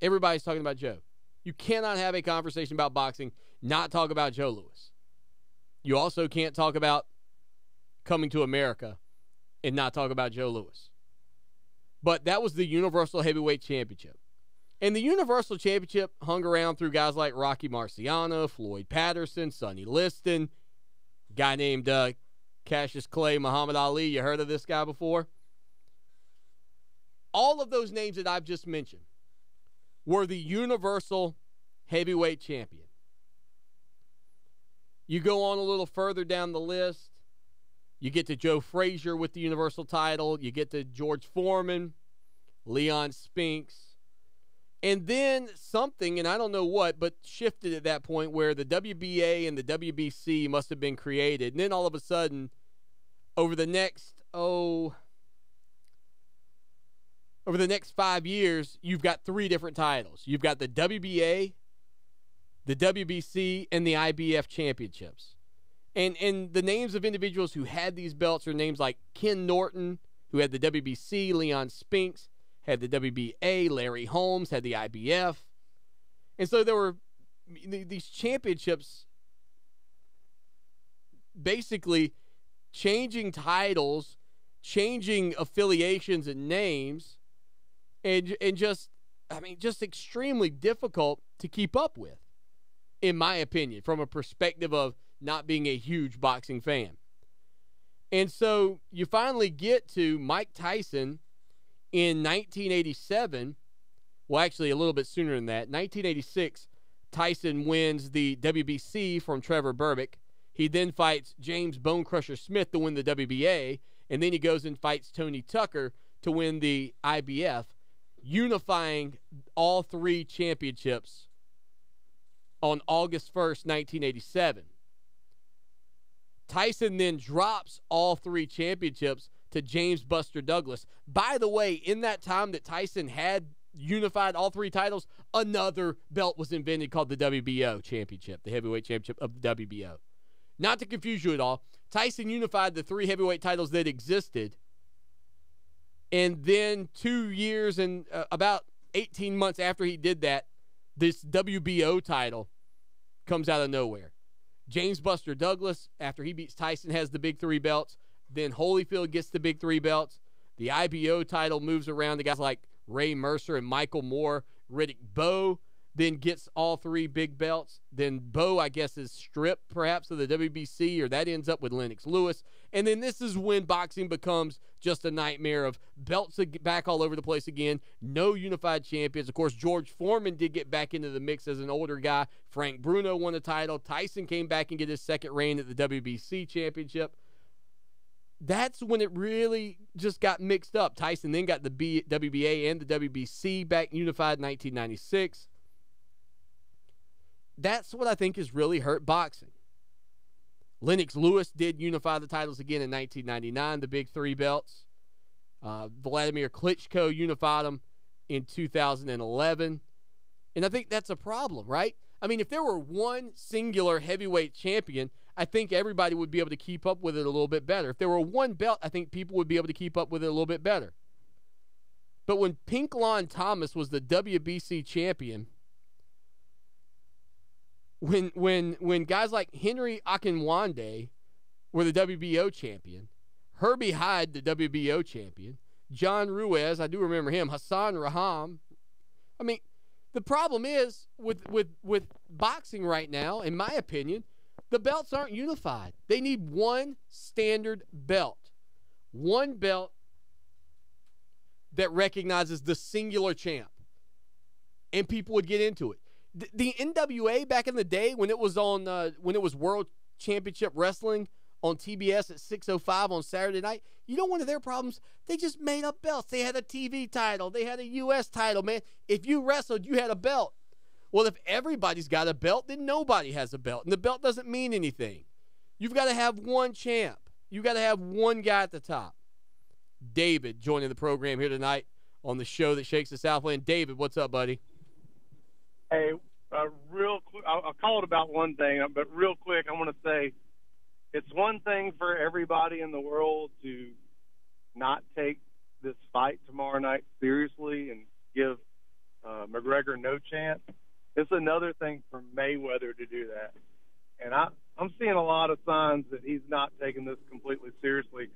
Everybody's talking about Joe. You cannot have a conversation about boxing, not talk about Joe Louis. You also can't talk about Coming to America and not talk about Joe Louis. But that was the Universal Heavyweight Championship. And the Universal Championship hung around through guys like Rocky Marciano, Floyd Patterson, Sonny Liston, a guy named Cassius Clay, Muhammad Ali. You heard of this guy before? All of those names that I've just mentioned were the Universal Heavyweight Champion. You go on a little further down the list, you get to Joe Frazier with the Universal title, you get to George Foreman, Leon Spinks, and then something, and I don't know what, but shifted at that point where the WBA and the WBC must have been created, and then all of a sudden, over the next 5 years, you've got 3 different titles. You've got the WBA, the WBC, and the IBF championships. And the names of individuals who had these belts are names like Ken Norton, who had the WBC, Leon Spinks had the WBA, Larry Holmes had the IBF. And so there were these championships basically changing titles, changing affiliations and names, and just extremely difficult to keep up with. in my opinion, from a perspective of not being a huge boxing fan. And so you finally get to Mike Tyson in 1987. Well, actually, a little bit sooner than that. 1986, Tyson wins the WBC from Trevor Berbick. He then fights James Bone Crusher Smith to win the WBA, and then he goes and fights Tony Tucker to win the IBF, unifying all three championships on August 1st, 1987. Tyson then drops all three championships to James Buster Douglas. By the way, in that time that Tyson had unified all three titles, another belt was invented called the WBO championship, the heavyweight championship of the WBO. Not to confuse you at all, Tyson unified the three heavyweight titles that existed, and then 2 years and about 18 months after he did that, this WBO title comes out of nowhere. James Buster Douglas, after he beats Tyson, has the big three belts. Then Holyfield gets the big three belts. The IBO title moves around to guys like Ray Mercer and Michael Moore. Riddick Bowe then gets all three big belts. Then Bowe, I guess, is stripped perhaps of the WBC, or that ends up with Lennox Lewis. And then this is when boxing becomes just a nightmare of belts back all over the place again. No unified champions. Of course, George Foreman did get back into the mix as an older guy. Frank Bruno won a title. Tyson came back and get his second reign at the WBC championship. That's when it really just got mixed up. Tyson then got the WBA and the WBC back unified in 1996. That's what I think has really hurt boxing. Lennox Lewis did unify the titles again in 1999, the big three belts. Vladimir Klitschko unified them in 2011. And I think that's a problem, right? I mean, if there were one singular heavyweight champion, I think everybody would be able to keep up with it a little bit better. If there were one belt, I think people would be able to keep up with it a little bit better. But when Pink Lon Thomas was the WBC champion, when guys like Henry Akinwande were the WBO champion, Herbie Hyde, the WBO champion, John Ruiz, I do remember him, Hassan Raham. I mean, the problem is with boxing right now, in my opinion, the belts aren't unified. They need one standard belt. One belt that recognizes the singular champ. And people would get into it. The NWA back in the day when it was on when it was World Championship Wrestling on TBS at 6:05 on Saturday night, you know one of their problems? They just made up belts. They had a TV title. They had a U.S. title, man. If you wrestled, you had a belt. Well, if everybody's got a belt, then nobody has a belt. And the belt doesn't mean anything. You've got to have one champ. You've got to have one guy at the top. David joining the program here tonight on the show that shakes the Southland. David, what's up, buddy? Hey, real quick, I'll call it about one thing, but real quick, I want to say it's one thing for everybody in the world to not take this fight tomorrow night seriously and give McGregor no chance. It's another thing for Mayweather to do that. And I'm seeing a lot of signs that he's not taking this completely seriously.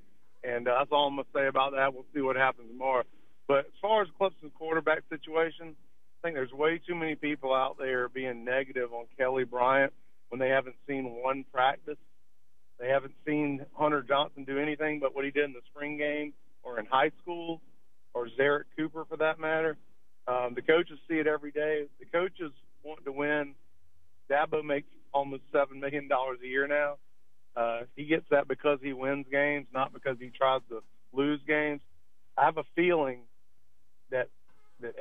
And that's all I'm going to say about that. We'll see what happens tomorrow. But as far as Clemson's quarterback situation, I think there's way too many people out there being negative on Kelly Bryant when they haven't seen one practice. They haven't seen Hunter Johnson do anything but what he did in the spring game or in high school, or Zarek Cooper for that matter. The coaches see it every day. The coaches want to win. Dabo makes almost $7 million a year now. He gets that because he wins games, not because he tries to lose games. I have a feeling that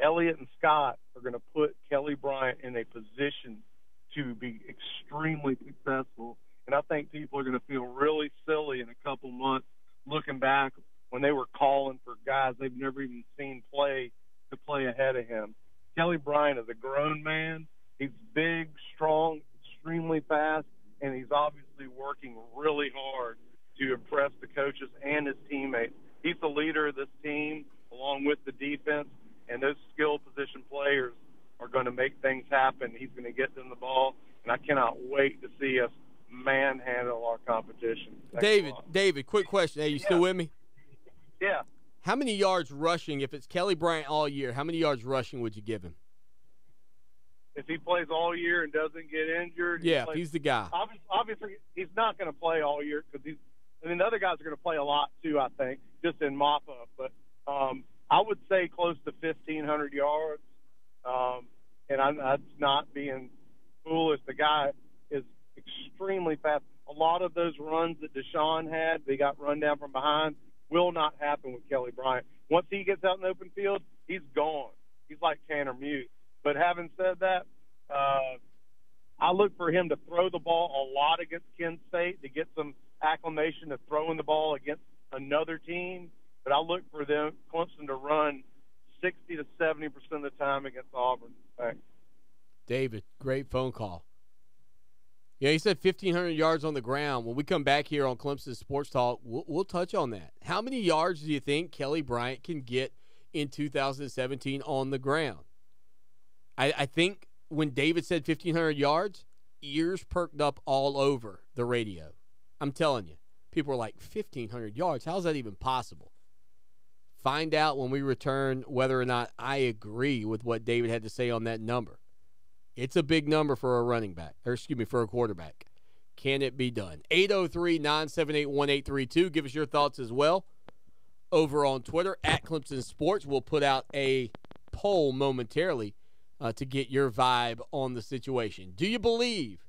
Elliott and Scott are going to put Kelly Bryant in a position to be extremely successful. And I think people are going to feel really silly in a couple months looking back when they were calling for guys they've never even seen play to play ahead of him. Kelly Bryant is a grown man. He's big, strong, extremely fast, and he's obviously working really hard to impress the coaches and his teammates. He's the leader of this team along with the defense, and those skill position players are going to make things happen. He's going to get them the ball, and I cannot wait to see us manhandle our competition. David, quick question. Hey, you still with me? Yeah. How many yards rushing, if it's Kelly Bryant all year, how many yards rushing would you give him? if he plays all year and doesn't get injured. Yeah, he's the guy. Obviously, he's not going to play all year because the other guys are going to play a lot too, I think, just in mop-up. But I would say close to 1,500 yards. And that's not being foolish. The guy is extremely fast. A lot of those runs that Deshaun had, they got run down from behind, will not happen with Kelly Bryant. Once he gets out in the open field, he's gone. He's like Tanner Mute. But having said that, I look for him to throw the ball a lot against Kent State to get some acclimation to throwing the ball against another team. But I look for Clemson to run 60 to 70% of the time against Auburn. Thanks. David, great phone call. Yeah, he said 1,500 yards on the ground. When we come back here on Clemson Sports Talk, we'll touch on that. How many yards do you think Kelly Bryant can get in 2017 on the ground? I think when David said 1,500 yards, ears perked up all over the radio. I'm telling you. People were like, 1,500 yards? How is that even possible? Find out when we return whether or not I agree with what David had to say on that number. It's a big number for for a quarterback. Can it be done? 803-978-1832. Give us your thoughts as well. Over on Twitter, at Clemson Sports, we'll put out a poll momentarily to get your vibe on the situation. Do you believe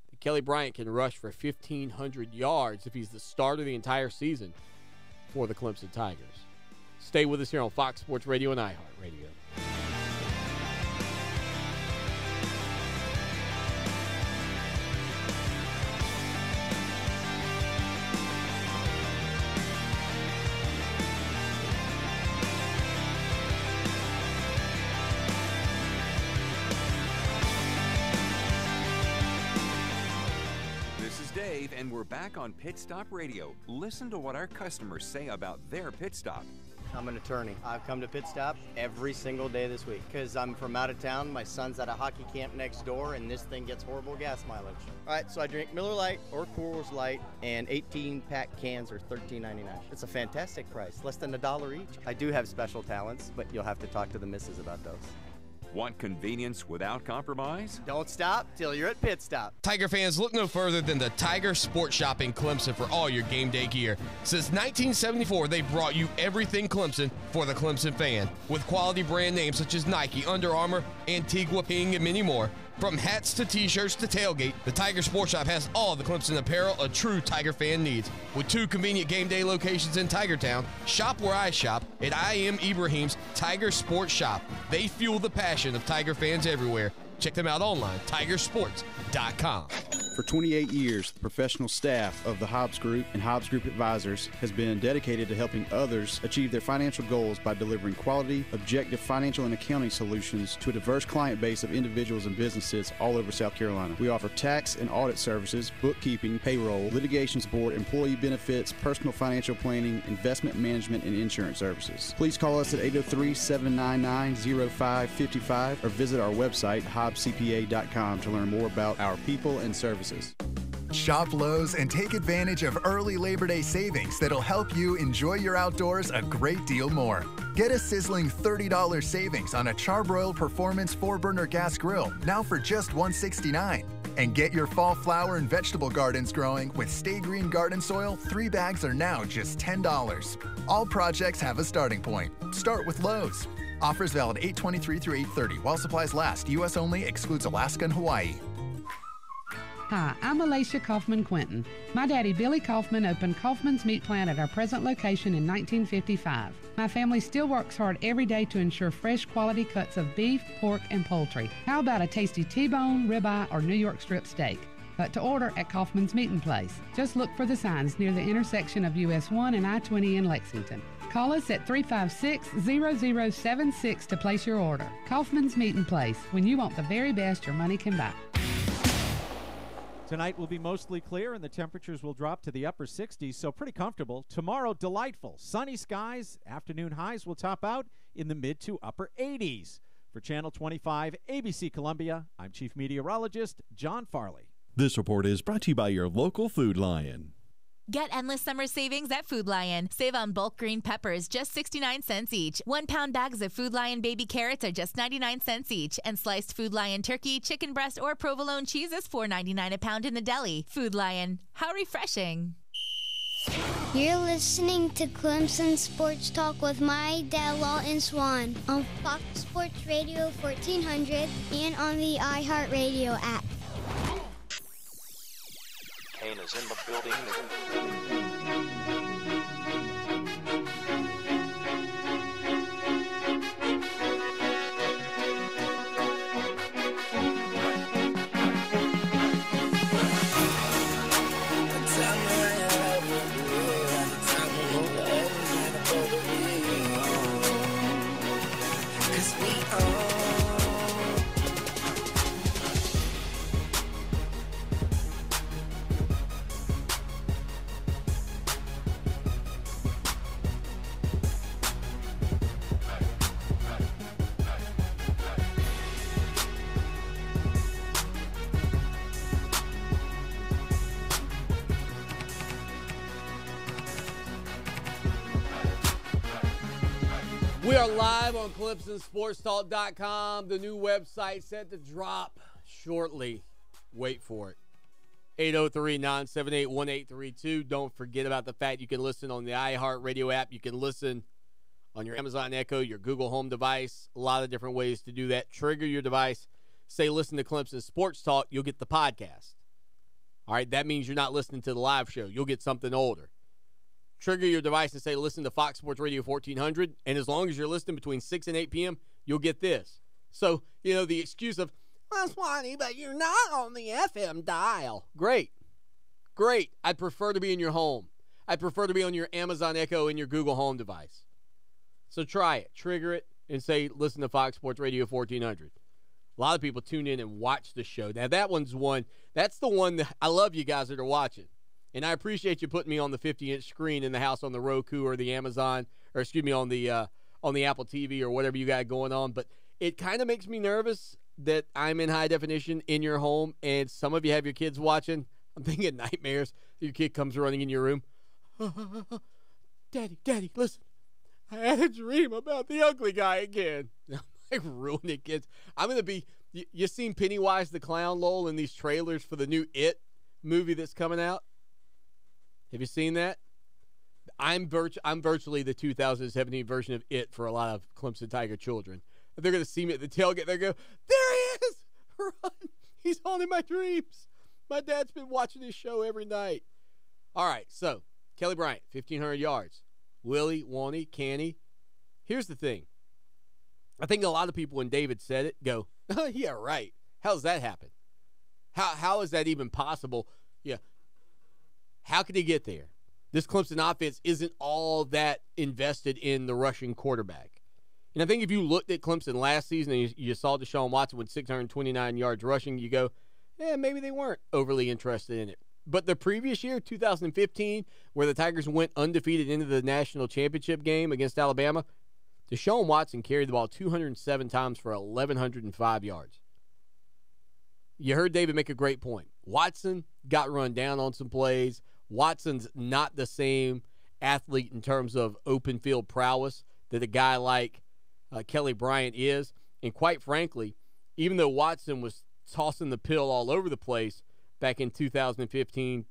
that Kelly Bryant can rush for 1,500 yards if he's the starter the entire season for the Clemson Tigers? Stay with us here on Fox Sports Radio and iHeart Radio. And we're back on Pit Stop Radio. Listen to what our customers say about their pit stop. I'm an attorney. I've come to Pit Stop every single day this week because I'm from out of town. My son's at a hockey camp next door, and this thing gets horrible gas mileage. All right, so I drink Miller Lite or Coors Light, and 18-pack cans are $13.99. It's a fantastic price, less than $1 each. I do have special talents, but you'll have to talk to the missus about those. Want convenience without compromise? Don't stop till you're at Pit Stop. Tiger fans, look no further than the Tiger Sports Shop in Clemson for all your game day gear. Since 1974, they brought you everything Clemson for the Clemson fan, with quality brand names such as Nike, Under Armour, Antigua, Ping, and many more. From hats to t-shirts to tailgate, the Tiger Sports Shop has all the Clemson apparel a true Tiger fan needs. With 2 convenient game day locations in Tigertown, shop where I shop at I Am Ibrahim's Tiger Sports Shop. They fuel the passion of Tiger fans everywhere. Check them out online, tigersports.com. For 28 years, the professional staff of the Hobbs Group and Hobbs Group Advisors has been dedicated to helping others achieve their financial goals by delivering quality, objective financial and accounting solutions to a diverse client base of individuals and businesses all over South Carolina. We offer tax and audit services, bookkeeping, payroll, litigation support, employee benefits, personal financial planning, investment management, and insurance services. Please call us at 803-799-0555 or visit our website, hobbscpa.com, to learn more about our people and services. Shop Lowe's and take advantage of early Labor Day savings that'll help you enjoy your outdoors a great deal more. Get a sizzling $30 savings on a Charbroil Performance 4-burner gas grill, now for just $169. And get your fall flower and vegetable gardens growing with Stay Green Garden Soil. 3 bags are now just $10. All projects have a starting point. Start with Lowe's. Offers valid 8/23 through 8/30 while supplies last. U.S. only. Excludes Alaska and Hawaii. Hi, I'm Alicia Kaufman-Quinton. My daddy, Billy Kaufman, opened Kaufman's Meat Plant at our present location in 1955. My family still works hard every day to ensure fresh quality cuts of beef, pork, and poultry. How about a tasty T-bone, ribeye, or New York strip steak? But to order at Kaufman's Meat Place. Just look for the signs near the intersection of US 1 and I-20 in Lexington. Call us at 356-0076 to place your order. Kaufman's Meat Place, when you want the very best your money can buy. Tonight will be mostly clear and the temperatures will drop to the upper 60s, so pretty comfortable. Tomorrow, delightful. Sunny skies. Afternoon highs will top out in the mid to upper 80s. For Channel 25, ABC Columbia, I'm Chief Meteorologist John Farley. This report is brought to you by your local Food Lion. Get endless summer savings at Food Lion. Save on bulk green peppers, just 69 cents each. 1 pound bags of Food Lion baby carrots are just 99 cents each. And sliced Food Lion turkey, chicken breast, or provolone cheese is $4.99 a pound in the deli. Food Lion. How refreshing. You're listening to Clemson Sports Talk with my dad, Lawton Swan, on Fox Sports Radio 1400 and on the iHeart Radio app. Kane is in the building. We are live on ClemsonSportsTalk.com. The new website set to drop shortly. Wait for it. 803-978-1832. Don't forget about the fact you can listen on the iHeart Radio app. You can listen on your Amazon Echo, your Google Home device. A lot of different ways to do that. Trigger your device. Say, listen to Clemson Sports Talk. You'll get the podcast. All right, that means you're not listening to the live show. You'll get something older. Trigger your device and say, listen to Fox Sports Radio 1400. And as long as you're listening between 6 and 8 p.m., you'll get this. So, the excuse of, well, Swanee, but you're not on the FM dial. Great. I'd prefer to be in your home. I'd prefer to be on your Amazon Echo and your Google Home device. So try it. Trigger it and say, listen to Fox Sports Radio 1400. A lot of people tune in and watch the show. Now, that's the one that I love you guys that are watching. And I appreciate you putting me on the 50-inch screen in the house on the Roku or the Amazon, or on the Apple TV or whatever you got going on. But it kind of makes me nervous that I'm in high definition in your home, and some of you have your kids watching. I'm thinking nightmares. Your kid comes running in your room. Daddy, listen. I had a dream about the ugly guy again. I ruined it, kids. I'm going to be – you seen Pennywise the Clown, Lowell, in these trailers for the new It movie that's coming out? Have you seen that? I'm virtually the 2017 version of It for a lot of Clemson Tiger children. They're going to see me at the tailgate. They're going to go, there he is! Run! He's haunting my dreams. My dad's been watching this show every night. All right, so Kelly Bryant, 1,500 yards. Willie, Won't he? Can he? Here's the thing. I think a lot of people, when David said it, go, oh, yeah, right. How does that happen? How is that even possible? Yeah. How could he get there? This Clemson offense isn't all that invested in the rushing quarterback. And I think if you looked at Clemson last season and you saw Deshaun Watson with 629 yards rushing, you go, yeah, maybe they weren't overly interested in it. But the previous year, 2015, where the Tigers went undefeated into the national championship game against Alabama, Deshaun Watson carried the ball 207 times for 1,105 yards. You heard David make a great point. Watson got run down on some plays. Watson's not the same athlete in terms of open field prowess that a guy like Kelly Bryant is. And quite frankly, even though Watson was tossing the pill all over the place back in 2015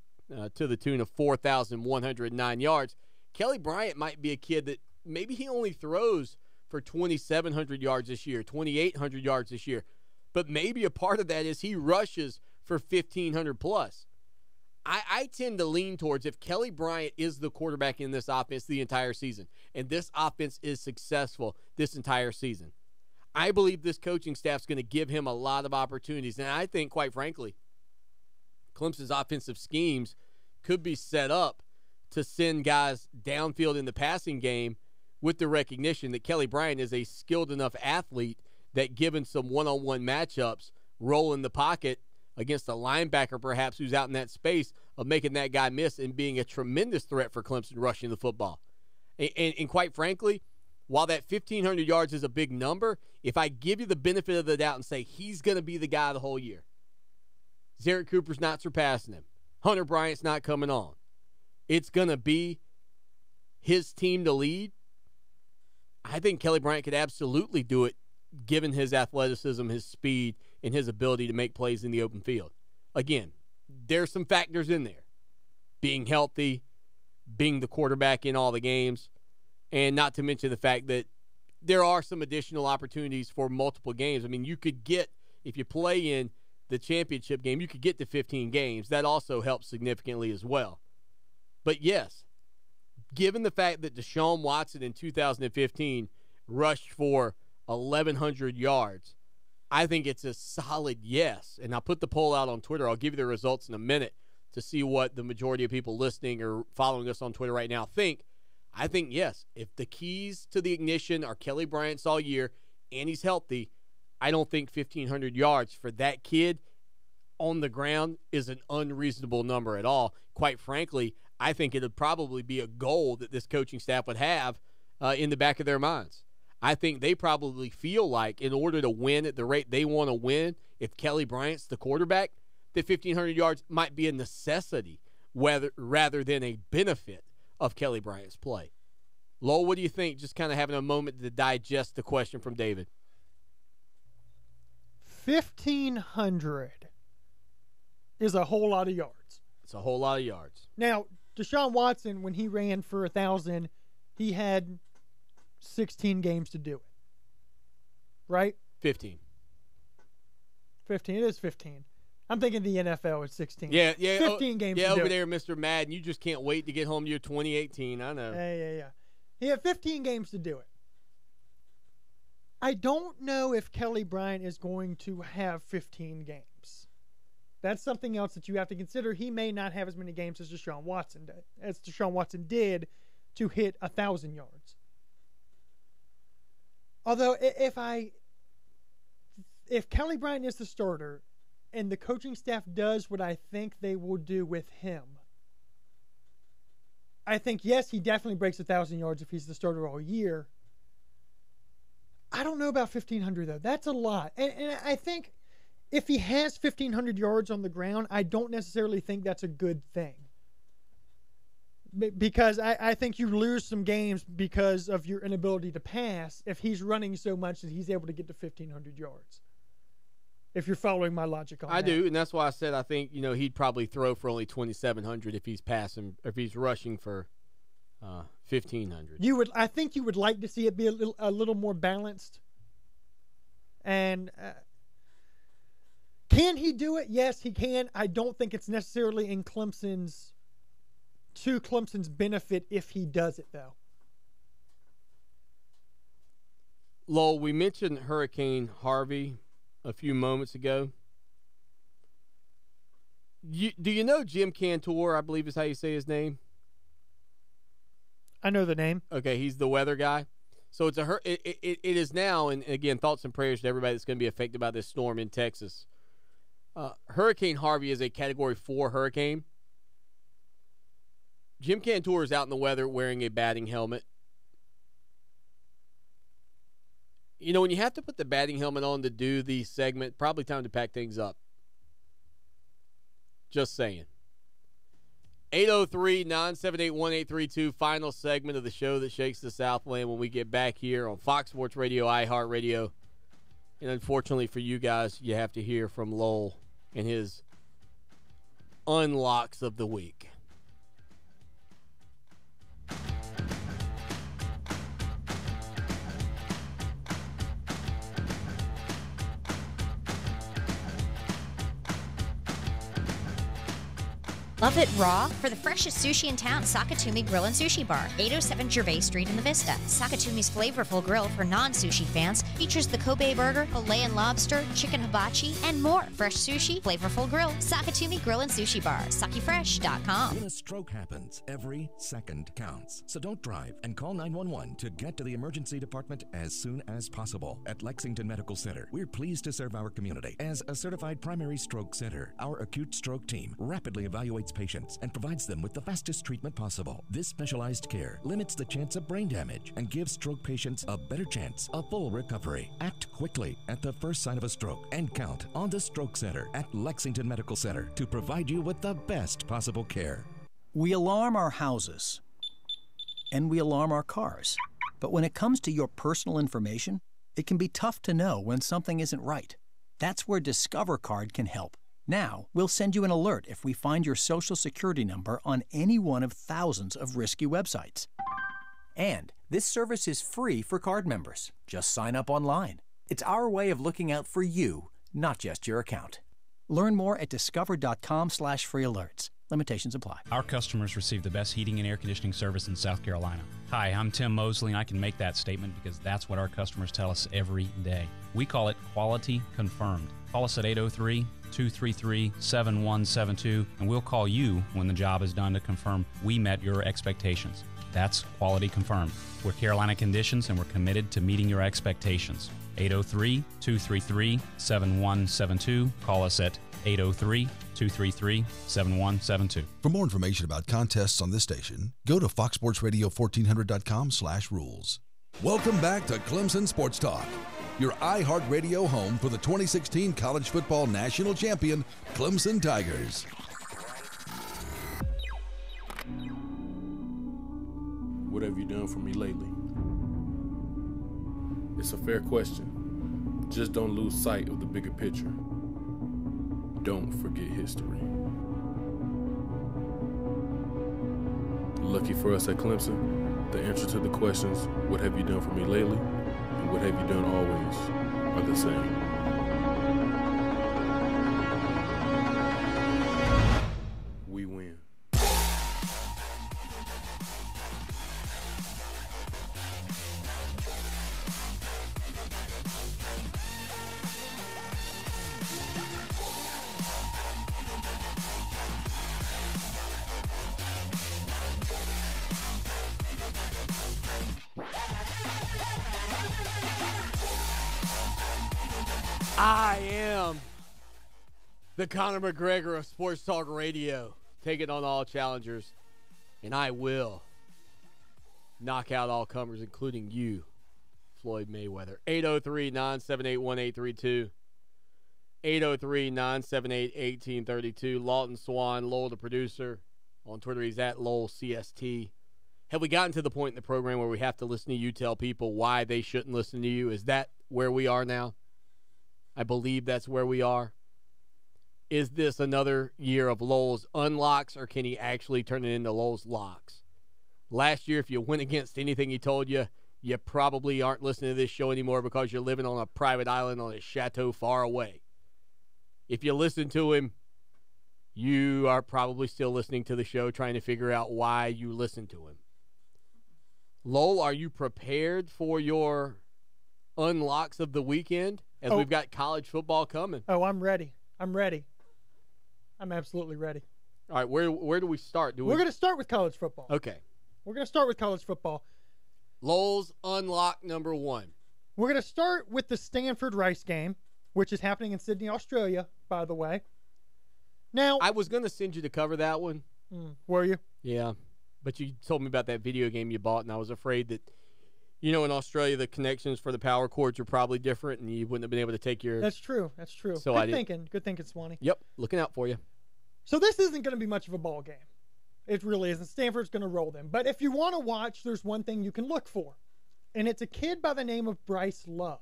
to the tune of 4,109 yards, Kelly Bryant might be a kid that maybe he only throws for 2,700 yards this year, 2,800 yards this year. But maybe a part of that is he rushes for 1,500 plus. I tend to lean towards if Kelly Bryant is the quarterback in this offense the entire season, and this offense is successful this entire season, I believe this coaching staff is going to give him a lot of opportunities. And I think, quite frankly, Clemson's offensive schemes could be set up to send guys downfield in the passing game with the recognition that Kelly Bryant is a skilled enough athlete that, given some one-on-one matchups, roll in the pocket against a linebacker perhaps who's out in that space, of making that guy miss and being a tremendous threat for Clemson rushing the football. And quite frankly, while that 1,500 yards is a big number, if I give you the benefit of the doubt and say he's going to be the guy the whole year, Zarek Cooper's not surpassing him, Hunter Bryant's not coming on, it's going to be his team to lead, I think Kelly Bryant could absolutely do it, given his athleticism, his speed, and his ability to make plays in the open field. Again, there's some factors in there. Being healthy, being the quarterback in all the games, and not to mention the fact that there are some additional opportunities for multiple games. I mean, you could get, if you play in the championship game, you could get to 15 games. That also helps significantly as well. But yes, given the fact that Deshaun Watson in 2015 rushed for 1,100 yards, I think it's a solid yes. And I'll put the poll out on Twitter. I'll give you the results in a minute to see what the majority of people listening or following us on Twitter right now think. I think yes. If the keys to the ignition are Kelly Bryant's all year and he's healthy, I don't think 1,500 yards for that kid on the ground is an unreasonable number at all. Quite frankly, I think it would probably be a goal that this coaching staff would have in the back of their minds. I think they probably feel like in order to win at the rate they want to win, if Kelly Bryant's the quarterback, that 1,500 yards might be a necessity rather than a benefit of Kelly Bryant's play. Lowell, what do you think? Just kind of having a moment to digest the question from David. 1,500 is a whole lot of yards. It's a whole lot of yards. Now, Deshaun Watson, when he ran for 1,000, he had 16 games to do it. Right? 15. 15. It is 15. I'm thinking the NFL is 16. Yeah. 15 games to do over it. there, Mr. Madden, you just can't wait to get home to your 2018. I know. Yeah. He had 15 games to do it. I don't know if Kelly Bryant is going to have 15 games. That's something else that you have to consider. He may not have as many games as Deshaun Watson did to hit 1,000 yards. Although if Kelly Bryant is the starter and the coaching staff does what I think they will do with him, I think, yes, he definitely breaks 1,000 yards if he's the starter all year. I don't know about 1,500, though. That's a lot. And I think if he has 1,500 yards on the ground, I don't necessarily think that's a good thing. Because I think you lose some games because of your inability to pass if he's running so much that he's able to get to 1,500 yards. If you're following my logic on that. I do, and that's why I said I think he'd probably throw for only 2,700 if he's passing, if he's rushing for 1,500. I think you would like to see it be a little more balanced. And can he do it? Yes, he can. I don't think it's necessarily in Clemson's benefit if he does it, though. Lowell, we mentioned Hurricane Harvey a few moments ago. Do you know Jim Cantor, I believe is how you say his name? I know the name. Okay, he's the weather guy. So it is now, and again, thoughts and prayers to everybody that's going to be affected by this storm in Texas. Hurricane Harvey is a Category 4 hurricane. Jim Cantor is out in the weather wearing a batting helmet. When you have to put the batting helmet on to do the segment, probably time to pack things up. Just saying. 803-978-1832, final segment of the show that shakes the Southland when we get back here on Fox Sports Radio, iHeart Radio. And unfortunately for you guys, you have to hear from Lowell and his unlocks of the week. Love it raw? For the freshest sushi in town, Sakatumi Grill and Sushi Bar, 807 Gervais Street in the Vista. Sakatumi's flavorful grill for non-sushi fans features the Kobe burger, filet and lobster, chicken hibachi, and more. Fresh sushi, flavorful grill, Sakatumi Grill and Sushi Bar, sakifresh.com. When a stroke happens, every second counts. So don't drive and call 911 to get to the emergency department as soon as possible. At Lexington Medical Center, we're pleased to serve our community. As a certified primary stroke center, our acute stroke team rapidly evaluates patients and provides them with the fastest treatment possible. This specialized care limits the chance of brain damage and gives stroke patients a better chance of full recovery. Act quickly at the first sign of a stroke and count on the Stroke Center at Lexington Medical Center to provide you with the best possible care. We alarm our houses, and we alarm our cars. But when it comes to your personal information, it can be tough to know when something isn't right. That's where Discover Card can help. Now, we'll send you an alert if we find your Social Security number on any one of thousands of risky websites. And this service is free for card members. Just sign up online. It's our way of looking out for you, not just your account. Learn more at discover.com/free alerts. Limitations apply. Our customers receive the best heating and air conditioning service in South Carolina. Hi, I'm Tim Mosley, and I can make that statement because that's what our customers tell us every day. We call it quality confirmed. Call us at 803-233-7172, and we'll call you when the job is done to confirm we met your expectations. That's quality confirmed. We're Carolina Conditions, and we're committed to meeting your expectations. 803-233-7172. Call us at 803-233-7172. For more information about contests on this station, go to foxsportsradio1400.com/rules. Welcome back to Clemson Sports Talk, your iHeart Radio home for the 2016 college football national champion, Clemson Tigers. What have you done for me lately? It's a fair question. Just don't lose sight of the bigger picture. Don't forget history. Lucky for us at Clemson, the answer to the questions, what have you done for me lately, and what have you done always, are the same. We win. I am the Conor McGregor of Sports Talk Radio, taking on all challengers, and I will knock out all comers, including you, Floyd Mayweather. 803-978-1832. 803-978-1832. Lawton Swan, Lowell the producer. On Twitter, he's at LowellCST. Have we gotten to the point in the program where we have to listen to you tell people why they shouldn't listen to you? Is that where we are now? I believe that's where we are. Is this another year of Lowell's unlocks, or can he actually turn it into Lowell's locks? Last year, if you went against anything he told you, you probably aren't listening to this show anymore because you're living on a private island on a chateau far away. If you listen to him, you are probably still listening to the show trying to figure out why you listen to him. Lowell, are you prepared for your unlocks of the weekend as we've got college football coming? Oh, I'm ready. I'm ready. I'm absolutely ready. All right, where do we start? We're going to start with college football. Okay. We're going to start with college football. Lowell's unlock number one. We're going to start with the Stanford-Rice game, which is happening in Sydney, Australia, by the way. Now, I was going to send you to cover that one. Were you? Yeah, but you told me about that video game you bought, and I was afraid that, you know, in Australia, the connections for the power cords are probably different, and you wouldn't have been able to take your... That's true. That's true. So Good thinking, Swanee. Yep, looking out for you. So this isn't going to be much of a ball game. It really isn't. Stanford's going to roll them. But if you want to watch, there's one thing you can look for, and it's a kid by the name of Bryce Love.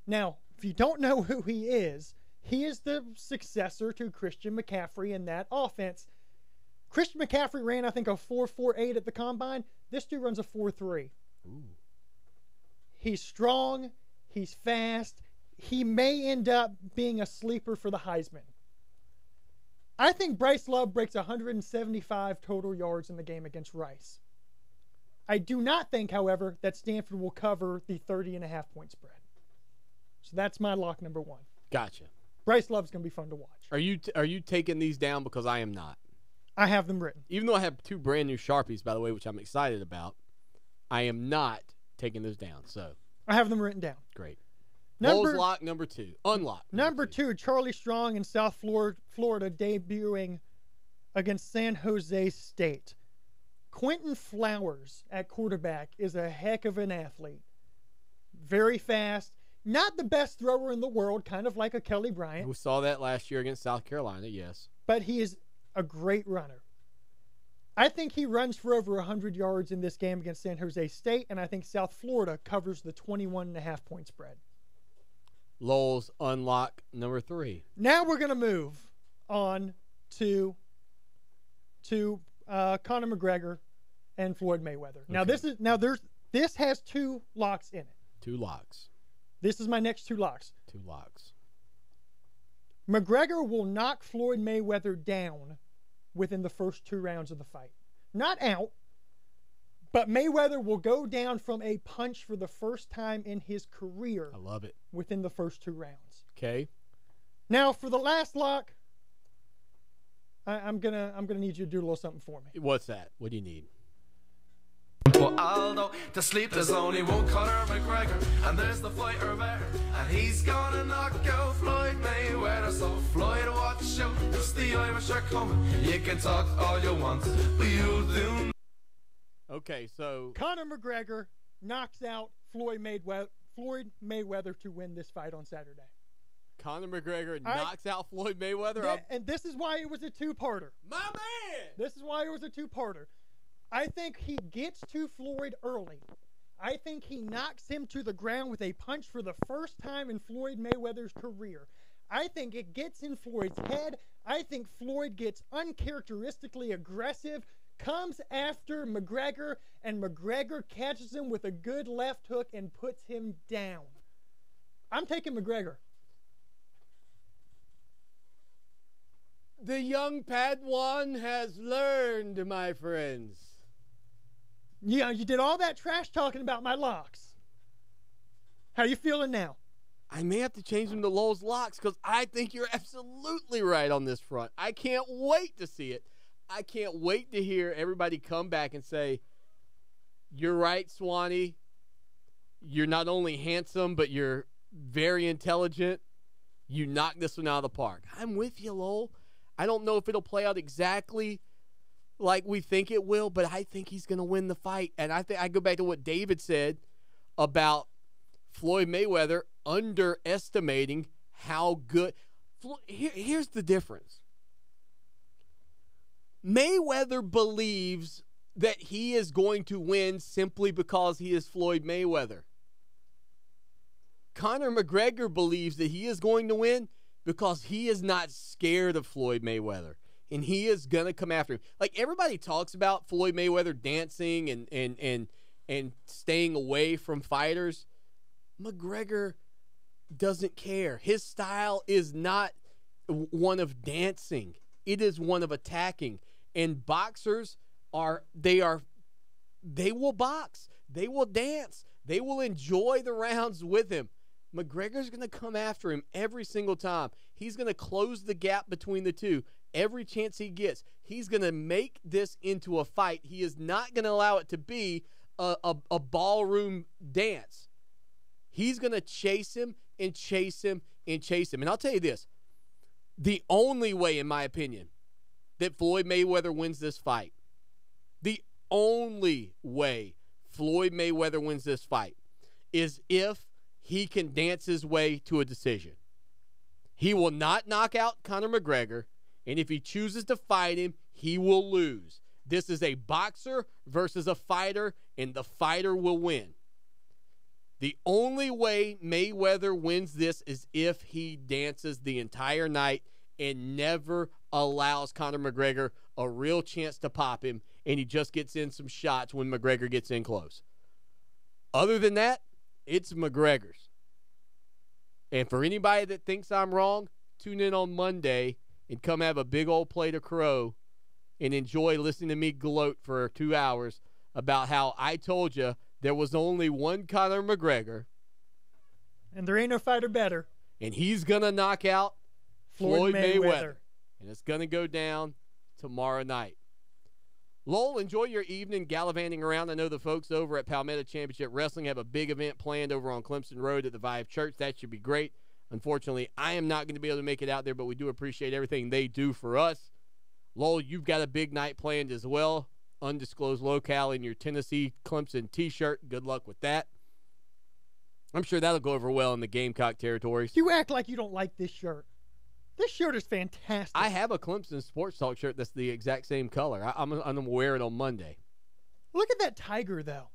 Now, if you don't know who he is the successor to Christian McCaffrey in that offense. Christian McCaffrey ran, I think, a 4.48 at the combine. This dude runs a 4.3. Ooh. He's strong. He's fast. He may end up being a sleeper for the Heisman. I think Bryce Love breaks 175 total yards in the game against Rice. I do not think, however, that Stanford will cover the 30.5 point spread. So that's my lock number one. Gotcha. Bryce Love's going to be fun to watch. Are you taking these down? Because I am not. I have them written. Even though I have two brand new Sharpies, by the way, which I'm excited about, I am not taking those down. So I have them written down. Great. Lowell's lock number two. Unlock. Number two, Charlie Strong in South Florida debuting against San Jose State. Quentin Flowers at quarterback is a heck of an athlete. Very fast. Not the best thrower in the world, kind of like a Kelly Bryant. We saw that last year against South Carolina, yes. But he is a great runner. I think he runs for over 100 yards in this game against San Jose State, and I think South Florida covers the 21.5-point spread. Lowell's unlock number 3. Now we're going to move on to Conor McGregor and Floyd Mayweather. Okay. This has 2 locks in it. 2 locks. This is my next 2 locks. 2 locks. McGregor will knock Floyd Mayweather down within the first 2 rounds of the fight. Not out, but Mayweather will go down from a punch for the first time in his career. I love it. Within the first 2 rounds. Okay. Now for the last lock, I'm gonna need you to do a little something for me. What's that? What do you need? For Aldo to sleep, there's only one Conor McGregor, and there's the fighter there, and he's gonna knock out Floyd Mayweather. So Floyd, watch out, cause the Irish are coming. You can talk all you want, but you'll do. Okay, so Conor McGregor knocks out Floyd Mayweather to win this fight on Saturday. Conor McGregor knocks out Floyd Mayweather. And this is why it was a 2-parter. My man! This is why it was a 2-parter. I think he gets to Floyd early. I think he knocks him to the ground with a punch for the first time in Floyd Mayweather's career. I think it gets in Floyd's head. I think Floyd gets uncharacteristically aggressive, comes after McGregor, and McGregor catches him with a good left hook and puts him down. I'm taking McGregor. The young Padawan has learned, my friends. Yeah, you did all that trash talking about my locks. How you feeling now? I may have to change them to Lowell's locks because I think you're absolutely right on this front. I can't wait to see it. I can't wait to hear everybody come back and say, you're right, Swanee. You're not only handsome, but you're very intelligent. You knocked this one out of the park. I'm with you, Lowell. I don't know if it'll play out exactly like we think it will, but I think he's going to win the fight. And I think I go back to what David said about Floyd Mayweather underestimating how good. Here's the difference. Mayweather believes that he is going to win simply because he is Floyd Mayweather. Conor McGregor believes that he is going to win because he is not scared of Floyd Mayweather, and he is going to come after him. Like, everybody talks about Floyd Mayweather dancing and staying away from fighters. McGregor doesn't care. His style is not one of dancing. It is one of attacking. And boxers they will box. They will dance. They will enjoy the rounds with him. McGregor's going to come after him every single time. He's going to close the gap between the two every chance he gets. He's going to make this into a fight. He is not going to allow it to be a ballroom dance. He's going to chase him and chase him and chase him. And I'll tell you this, the only way, in my opinion, that Floyd Mayweather wins this fight, the only way Floyd Mayweather wins this fight is if he can dance his way to a decision. He will not knock out Conor McGregor, and if he chooses to fight him, he will lose. This is a boxer versus a fighter, and the fighter will win. The only way Mayweather wins this is if he dances the entire night and never allows Conor McGregor a real chance to pop him, and he just gets in some shots when McGregor gets in close. Other than that, it's McGregor's. And for anybody that thinks I'm wrong, tune in on Monday and come have a big old plate of crow and enjoy listening to me gloat for 2 hours about how I told you there was only one Conor McGregor. And there ain't no fighter better. And he's going to knock out Floyd Mayweather. And it's going to go down tomorrow night. Lowell, enjoy your evening gallivanting around. I know the folks over at Palmetto Championship Wrestling have a big event planned over on Clemson Road at the Vive Church. That should be great. Unfortunately, I am not going to be able to make it out there, but we do appreciate everything they do for us. Lowell, you've got a big night planned as well. Undisclosed locale in your Tennessee Clemson t-shirt. Good luck with that. I'm sure that'll go over well in the Gamecock territories. You act like you don't like this shirt. This shirt is fantastic. I have a Clemson Sports Talk shirt that's the exact same color. I'm going to wear it on Monday. Look at that tiger, though.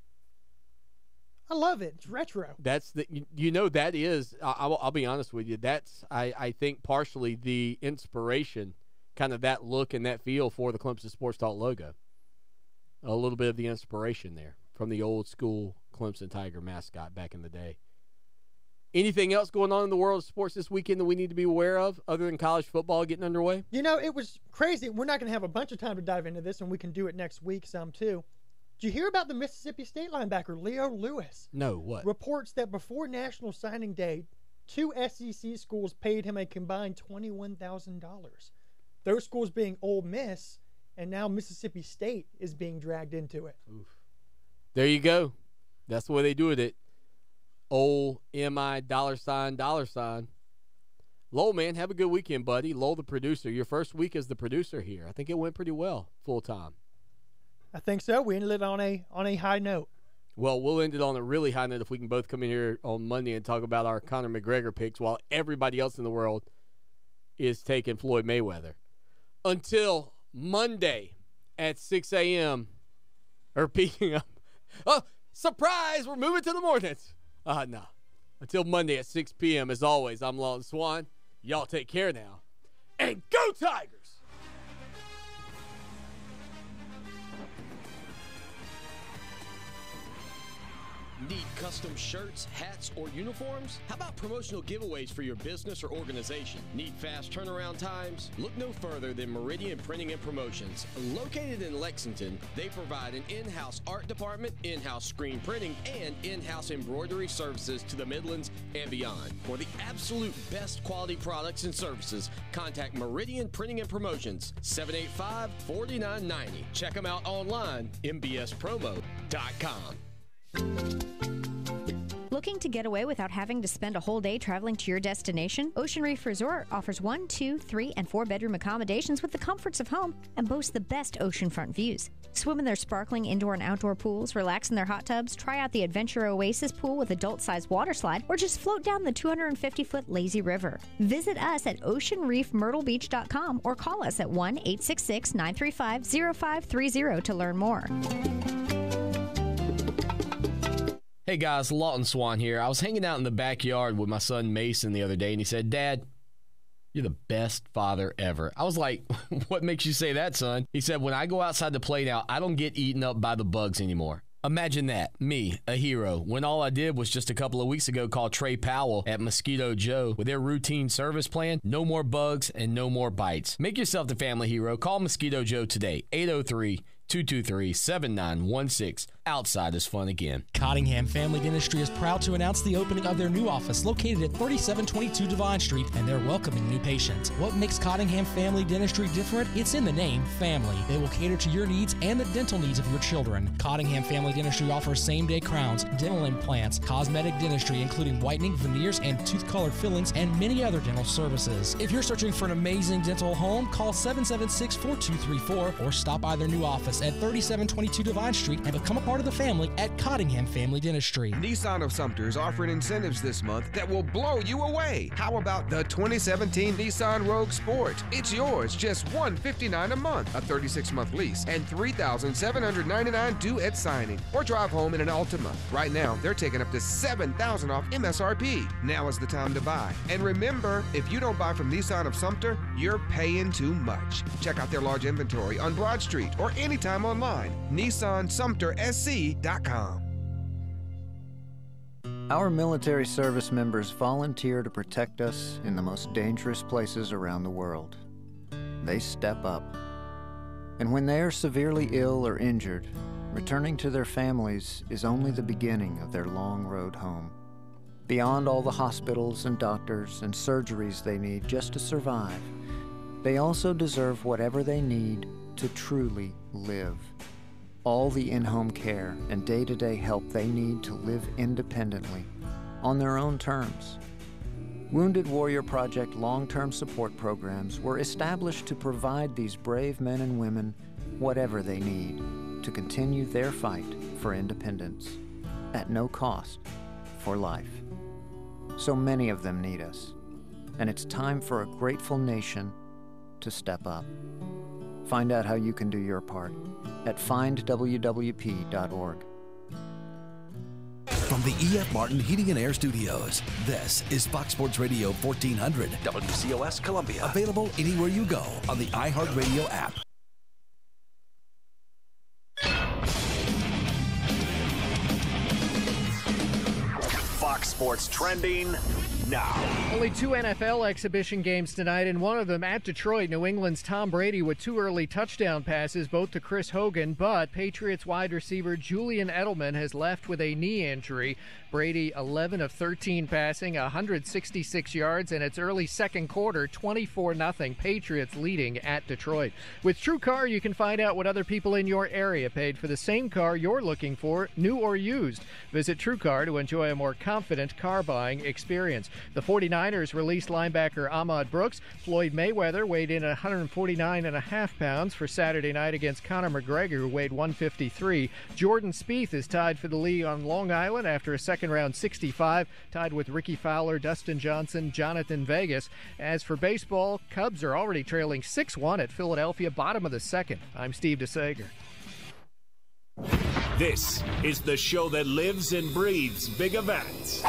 I love it. It's retro. That's that is, I'll be honest with you, that's, I think, partially the inspiration, kind of that look and that feel for the Clemson Sports Talk logo. A little bit of the inspiration there from the old school Clemson Tiger mascot back in the day. Anything else going on in the world of sports this weekend that we need to be aware of other than college football getting underway? You know, it was crazy. We're not going to have a bunch of time to dive into this, and we can do it next week some too. Did you hear about the Mississippi State linebacker, Leo Lewis? No, what? Reports that before National Signing Day, 2 SEC schools paid him a combined $21,000. Those schools being Ole Miss, and now Mississippi State is being dragged into it. Oof. There you go. That's the way they do it. Ole M-I $. Lowell, man, have a good weekend, buddy. Lowell, the producer. Your first week as the producer here. I think it went pretty well, full time. I think so. We ended it on a high note. Well, we'll end it on a really high note if we can both come in here on Monday and talk about our Conor McGregor picks while everybody else in the world is taking Floyd Mayweather. Until Monday at 6 a.m. or p.m. Oh, surprise! We're moving to the mornings. No. Until Monday at 6 p.m. As always, I'm Lawton Swan. Y'all take care now. And go Tigers! Need custom shirts, hats, or uniforms? How about promotional giveaways for your business or organization? Need fast turnaround times? Look no further than Meridian Printing and Promotions. Located in Lexington, they provide an in-house art department, in-house screen printing, and in-house embroidery services to the Midlands and beyond. For the absolute best quality products and services, contact Meridian Printing and Promotions, 785-4990. Check them out online, mbspromo.com. Looking to get away without having to spend a whole day traveling to your destination? Ocean Reef Resort offers 1, 2, 3, and 4-bedroom accommodations with the comforts of home and boasts the best oceanfront views. Swim in their sparkling indoor and outdoor pools, relax in their hot tubs, try out the Adventure Oasis pool with adult-sized water slide, or just float down the 250-foot lazy river. Visit us at oceanreefmyrtlebeach.com or call us at 1-866-935-0530 to learn more. Hey guys, Lawton Swan here. I was hanging out in the backyard with my son Mason the other day, and he said, "Dad, you're the best father ever." I was like, "What makes you say that, son?" He said, "When I go outside to play now, I don't get eaten up by the bugs anymore." Imagine that, me, a hero, when all I did was just a couple of weeks ago call Trey Powell at Mosquito Joe with their routine service plan. No more bugs and no more bites. Make yourself the family hero. Call Mosquito Joe today, 803-223-7916. Outside is fun again. Cottingham Family Dentistry is proud to announce the opening of their new office located at 3722 Devine Street, and they're welcoming new patients. What makes Cottingham Family Dentistry different? It's in the name, family. They will cater to your needs and the dental needs of your children. Cottingham Family Dentistry offers same-day crowns, dental implants, cosmetic dentistry, including whitening, veneers, and tooth-colored fillings, and many other dental services. If you're searching for an amazing dental home, call 776-4234 or stop by their new office at 3722 Devine Street and become a part of the family at Cottingham Family Dentistry. Nissan of Sumter is offering incentives this month that will blow you away. How about the 2017 Nissan Rogue Sport? It's yours, just $159 a month, a 36-month lease, and $3,799 due at signing. Or drive home in an Altima. Right now, they're taking up to $7,000 off MSRP. Now is the time to buy. And remember, if you don't buy from Nissan of Sumter, you're paying too much. Check out their large inventory on Broad Street or anytime online. NissanSumterSC.com. Our military service members volunteer to protect us in the most dangerous places around the world. They step up. And when they are severely ill or injured, returning to their families is only the beginning of their long road home. Beyond all the hospitals and doctors and surgeries they need just to survive, they also deserve whatever they need to truly live. All the in-home care and day-to-day help they need to live independently, on their own terms. Wounded Warrior Project long-term support programs were established to provide these brave men and women whatever they need to continue their fight for independence, at no cost, for life. So many of them need us, and it's time for a grateful nation to step up. Find out how you can do your part at findwwp.org. From the E.F. Martin Heating and Air Studios, this is Fox Sports Radio 1400. WCOS Columbia. Available anywhere you go on the iHeart Radio app. Fox Sports Trending now. Only 2 NFL exhibition games tonight, and one of them at Detroit. New England's Tom Brady with 2 early touchdown passes, both to Chris Hogan, but Patriots wide receiver Julian Edelman has left with a knee injury. Brady 11 of 13 passing, 166 yards, and it's early second quarter, 24-0, Patriots leading at Detroit. With TrueCar, you can find out what other people in your area paid for the same car you're looking for, new or used. Visit TrueCar to enjoy a more confident car buying experience. The 49ers released linebacker Ahmad Brooks. Floyd Mayweather weighed in at 149.5 pounds for Saturday night against Conor McGregor, who weighed 153. Jordan Spieth is tied for the lead on Long Island after a second-round 65, tied with Ricky Fowler, Dustin Johnson, Jonathan Vegas. As for baseball, Cubs are already trailing 6-1 at Philadelphia, bottom of the second. I'm Steve DeSager. This is the show that lives and breathes big events.